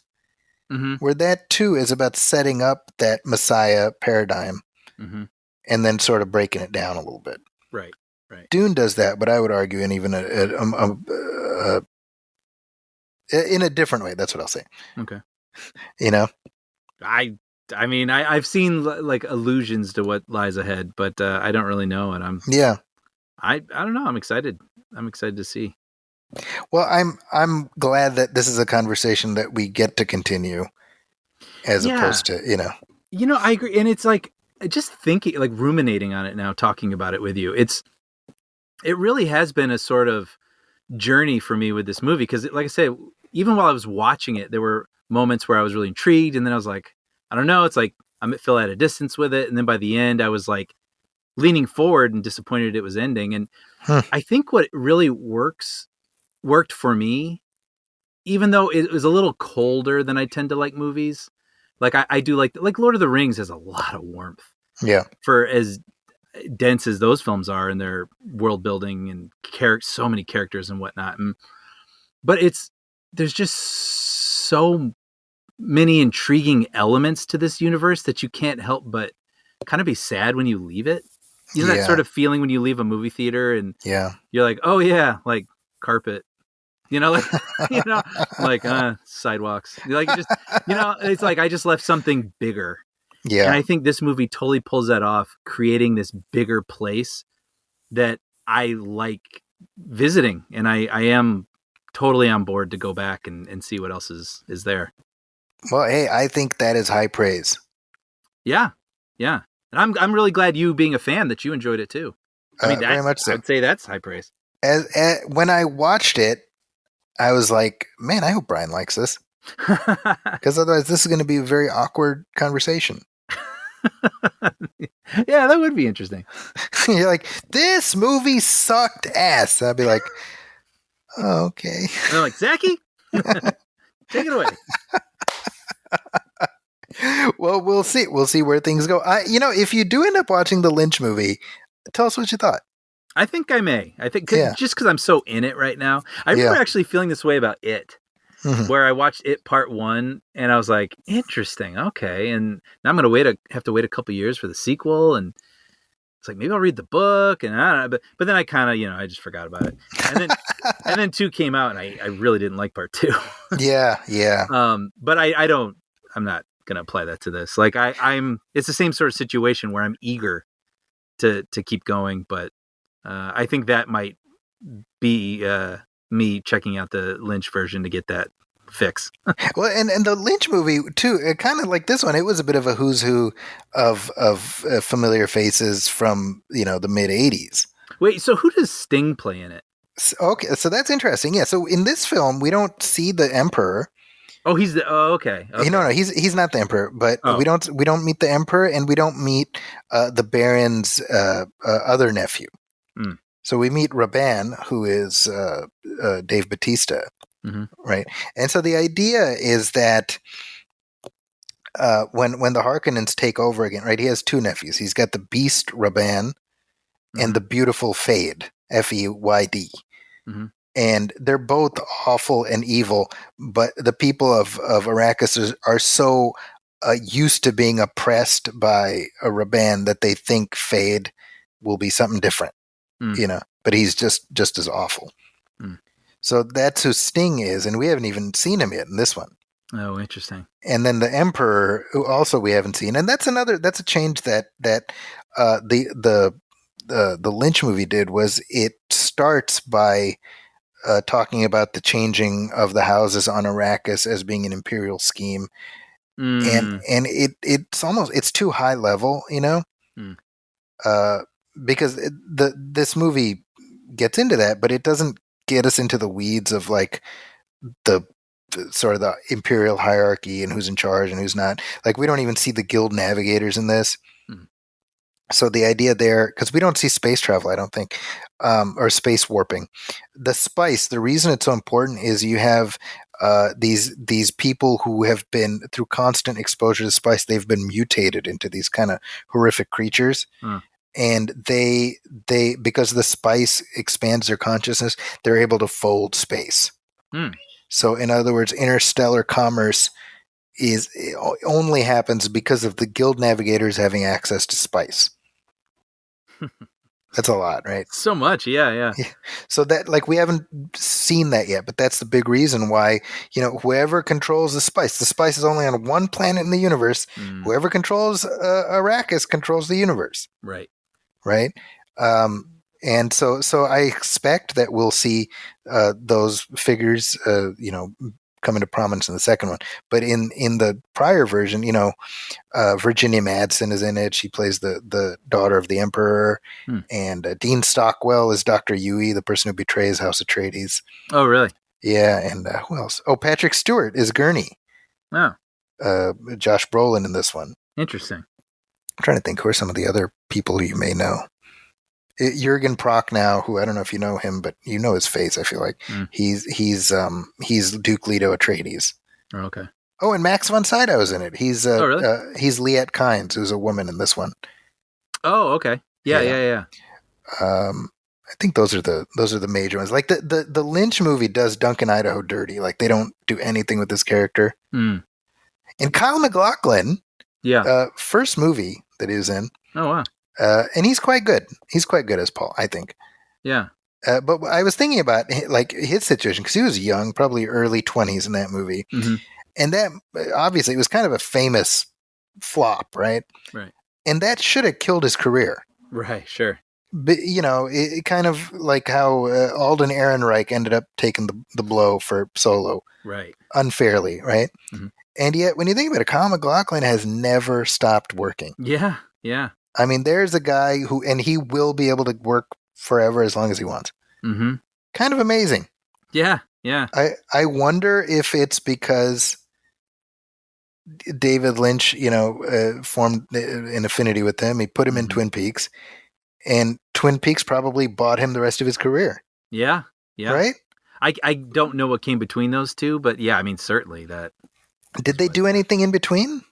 where that too is about setting up that Messiah paradigm and then sort of breaking it down a little bit. Right. Dune does that, but I would argue in even in a different way. That's what I'll say. Okay. You know, I mean, I've seen like allusions to what lies ahead, but I don't really know, and I don't know. I'm excited. I'm excited to see. Well, I'm glad that this is a conversation that we get to continue, as opposed to You know, I agree, and it's like just thinking, like ruminating on it now, talking about it with you. It really has been a sort of journey for me with this movie because, like I said, even while I was watching it, there were moments where I was really intrigued, and then I was like, I don't know, it's like I feel at a distance with it, and then by the end, I was like leaning forward and disappointed it was ending. And I think what really worked for me, even though it was a little colder than I tend to like movies, like I do like Lord of the Rings has a lot of warmth. Yeah, for as dense as those films are in their world building and so many characters and whatnot. But there's just so many intriguing elements to this universe that you can't help but kind of be sad when you leave it. You know, that sort of feeling when you leave a movie theater and you're like, oh yeah, like carpet, you know, like, you know, like, sidewalks, like, just, you know, it's like, I just left something bigger. Yeah. And I think this movie totally pulls that off, creating this bigger place that I like visiting. And I am totally on board to go back and see what else is there. Well, hey, I think that is high praise. Yeah. Yeah. And I'm really glad, you being a fan, that you enjoyed it too. I mean, very much so. I'd say that's high praise. When I watched it, I was like, man, I hope Brian likes this. Because otherwise this is going to be a very awkward conversation. Yeah, that would be interesting. You're like, this movie sucked ass. I'd be like, oh, okay. And I'm like, Zachy, take it away. Well, we'll see. We'll see where things go. You know, if you do end up watching the Lynch movie, tell us what you thought. I think I may. I think just because I'm so in it right now. I remember actually feeling this way about It, where I watched It Part 1 and I was like, interesting, okay. And now I'm going to have to wait a couple years for the sequel, and it's like, maybe I'll read the book, and I don't know, but then I kind of, I just forgot about it. And then 2 came out, and I really didn't like Part 2. Yeah. But I'm not going to apply that to this. Like it's the same sort of situation where I'm eager to keep going, but I think that might be me checking out the Lynch version to get that fix. Well, and the Lynch movie too, kind of like this one, it was a bit of a who's who of familiar faces from the mid '80s. Wait, so who does Sting play in it? Okay, so that's interesting. Yeah, so in this film, we don't see the Emperor. Oh, he's the. Oh, okay. No, he's not the Emperor, but we don't meet the Emperor, and we don't meet the Baron's other nephew. Mm. So we meet Raban, who is Dave Bautista, right? And so the idea is that when the Harkonnens take over again, right? He has two nephews. He's got the Beast Raban and the Beautiful Feyd, Feyd. And they're both awful and evil, but the people of Arrakis are so used to being oppressed by a Raban that they think Feyd will be something different, but he's just as awful. So that's who Sting is, and we haven't even seen him yet in this one. Oh, interesting. And then the Emperor, who also we haven't seen, and that's a change that the Lynch movie did, was it starts by talking about the changing of the houses on Arrakis as being an imperial scheme, and it's too high level, because this movie gets into that, but it doesn't get us into the weeds of like the sort of the imperial hierarchy and who's in charge and who's not. Like, we don't even see the guild navigators in this. So the idea there, because we don't see space travel, I don't think, or space warping. The spice, the reason it's so important is you have these people who have been, through constant exposure to spice, they've been mutated into these kind of horrific creatures. And they because the spice expands their consciousness, they're able to fold space. So in other words, interstellar commerce only happens because of the guild navigators having access to spice. That's a lot, right? So much, yeah. So that, like, we haven't seen that yet, but that's the big reason why, whoever controls the spice is only on one planet in the universe. Whoever controls Arrakis controls the universe. Right? And so I expect that we'll see those figures, come into prominence in the second one. But in the prior version, Virginia Madsen is in it. She plays the daughter of the Emperor. And Dean Stockwell is Dr. Yui, the person who betrays House Atreides. Oh, really? Yeah, and who else? Oh, Patrick Stewart is Gurney. Oh. Josh Brolin in this one. Interesting. I'm trying to think who are some of the other people who you may know. Jurgen Prochnow, who I don't know if you know him, but you know his face. I feel like he's Duke Leto Atreides. Okay. Oh, and Max von Sydow's in it. He's really? He's Liette Kynes, who's a woman in this one. Oh, okay. Yeah. I think those are the major ones. Like the Lynch movie does Duncan Idaho dirty. Like, they don't do anything with this character. And Kyle MacLachlan, first movie that he was in. Oh, wow. And he's quite good. He's quite good as Paul, I think. Yeah. But I was thinking about like his situation, because he was young, probably early 20s in that movie. And that, obviously, it was kind of a famous flop, right? Right. And that should have killed his career. Right, sure. But, it kind of like how Alden Ehrenreich ended up taking the blow for Solo. Right. Unfairly, right? And yet, when you think about it, Kyle MacLachlan has never stopped working. Yeah. I mean, there's a guy and he will be able to work forever as long as he wants. Kind of amazing. Yeah. I wonder if it's because David Lynch, formed an affinity with him. He put him in Twin Peaks, and Twin Peaks probably bought him the rest of his career. Yeah. Right? I don't know what came between those two, but yeah, I mean, certainly that. Did they do anything in between?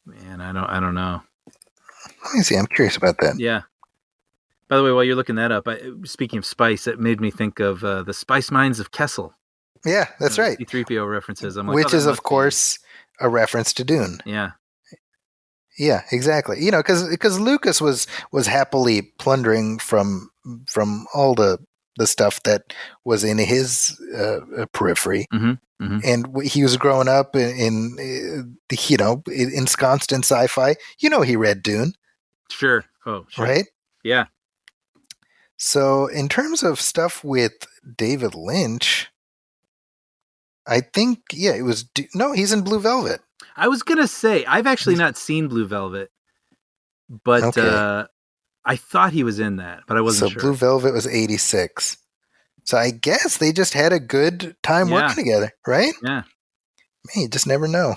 Man, I don't know. Let me see. I'm curious about that. Yeah. By the way, while you're looking that up, speaking of spice, it made me think of the Spice Mines of Kessel. Yeah, that's right. C-3PO references. I'm like, which is, of course, a reference to Dune. Yeah. Yeah, exactly. Because Lucas was happily plundering from all the stuff that was in his periphery. And he was growing up ensconced in sci-fi. He read Dune. Sure. Oh, sure. Right? Yeah. So in terms of stuff with David Lynch, I think, yeah, it was. No, he's in Blue Velvet. I was gonna say I've actually not seen Blue Velvet, but I thought he was in that, but I wasn't sure. So Blue Velvet was 86. So I guess they just had a good time working together, right? Yeah. Man, you just never know.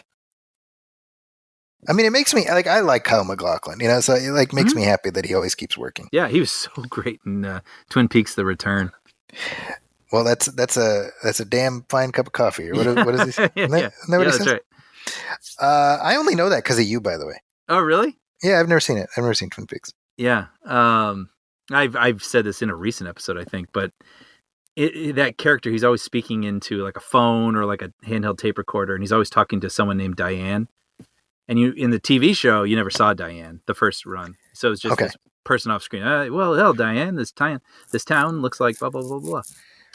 I mean, it makes me like, I like Kyle MacLachlan, you know, so it like makes me happy that he always keeps working. Yeah, he was so great in Twin Peaks: The Return. Well, that's a damn fine cup of coffee. Or what is this? Isn't that what he says? That's right. I only know that because of you, by the way. Oh, really? Yeah, I've never seen it. I've never seen Twin Peaks. Yeah. I've said this in a recent episode, I think, but that character, he's always speaking into like a phone or like a handheld tape recorder, and he's always talking to someone named Diane. And in the TV show, you never saw Diane the first run, so it's just this person off screen. Well, hell, Diane, this town looks like blah blah blah blah.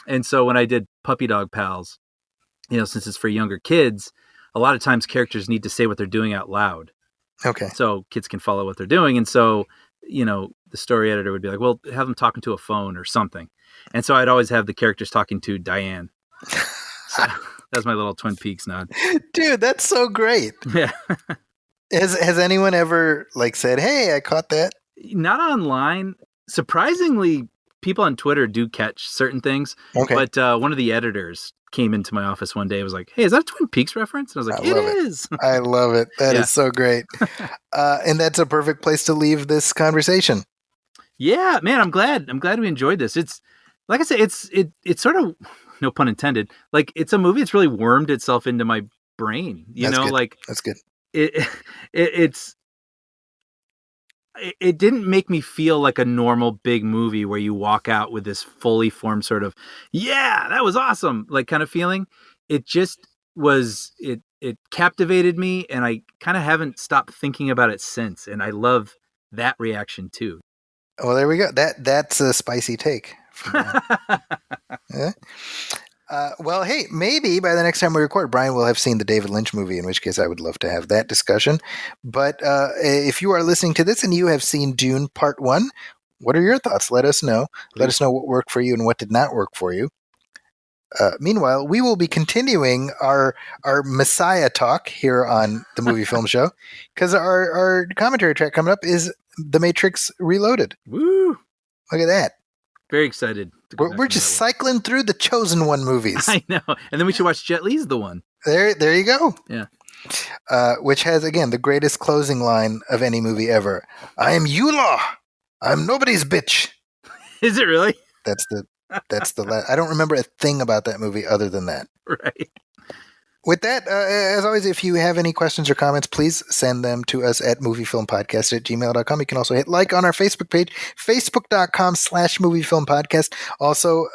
And so when I did Puppy Dog Pals, you know, since it's for younger kids, a lot of times characters need to say what they're doing out loud. Okay. So kids can follow what they're doing. And so, you know, the story editor would be like, well, have them talking to a phone or something. And so I'd always have the characters talking to Diane. So that's my little Twin Peaks nod. Dude, that's so great. Yeah. Has anyone ever like said, hey, I caught that? Not online. Surprisingly, people on Twitter do catch certain things. Okay. But one of the editors came into my office one day and was like, hey, is that a Twin Peaks reference? And I was like, it is. I love it. That is so great. And that's a perfect place to leave this conversation. Yeah, man, I'm glad we enjoyed this. It's like I said, it's sort of, no pun intended, like it's a movie that's really wormed itself into my brain. That's good. Like that's good. It didn't make me feel like a normal big movie where you walk out with this fully formed sort of, yeah, that was awesome, like kind of feeling. It just was, it captivated me, and I kind of haven't stopped thinking about it since. And I love that reaction too. Well, there we go. That's a spicy take. Yeah. Well, hey, maybe by the next time we record, Brian will have seen the David Lynch movie, in which case I would love to have that discussion. But if you are listening to this and you have seen Dune Part 1, what are your thoughts? Let us know. Please. Let us know what worked for you and what did not work for you. Meanwhile, we will be continuing our Messiah talk here on the Movie Film Show, because our commentary track coming up is The Matrix Reloaded. Woo! Look at that. Very excited. We're just cycling through the Chosen One movies. I know. And then we should watch Jet Li's The One. There you go. Yeah. Which has, again, the greatest closing line of any movie ever. I am Eula. I'm nobody's bitch. Is it really? That's the last. I don't remember a thing about that movie other than that. Right. With that, as always, if you have any questions or comments, please send them to us at moviefilmpodcast@gmail.com. You can also hit like on our Facebook page, facebook.com/moviefilmpodcast. Also,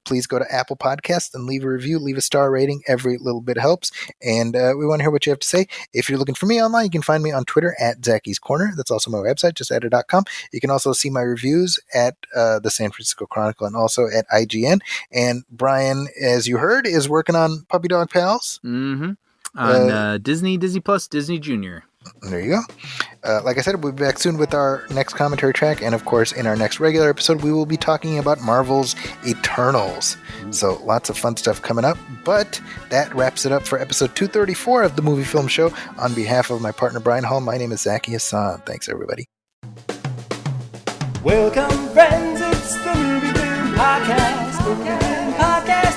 please go to Apple Podcasts and leave a review, leave a star rating. Every little bit helps. And we want to hear what you have to say. If you're looking for me online, you can find me on Twitter at Zacky's Corner. That's also my website, justedit.com. You can also see my reviews at the San Francisco Chronicle and also at IGN. And Brian, as you heard, is working on Puppy Dog Pals. Mm-hmm. On Disney Plus, Disney Junior. There you go. Like I said, we'll be back soon with our next commentary track. And of course, in our next regular episode, we will be talking about Marvel's Eternals. So lots of fun stuff coming up. But that wraps it up for episode 234 of the Movie Film Show. On behalf of my partner, Brian Hall, my name is Zachy Hassan. Thanks, everybody. Welcome, friends. It's the Movie Film Podcast.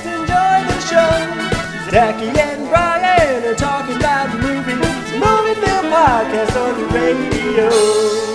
Enjoy the show. Zachy and Brian are talking about movies. Movie Film Podcast on the radio.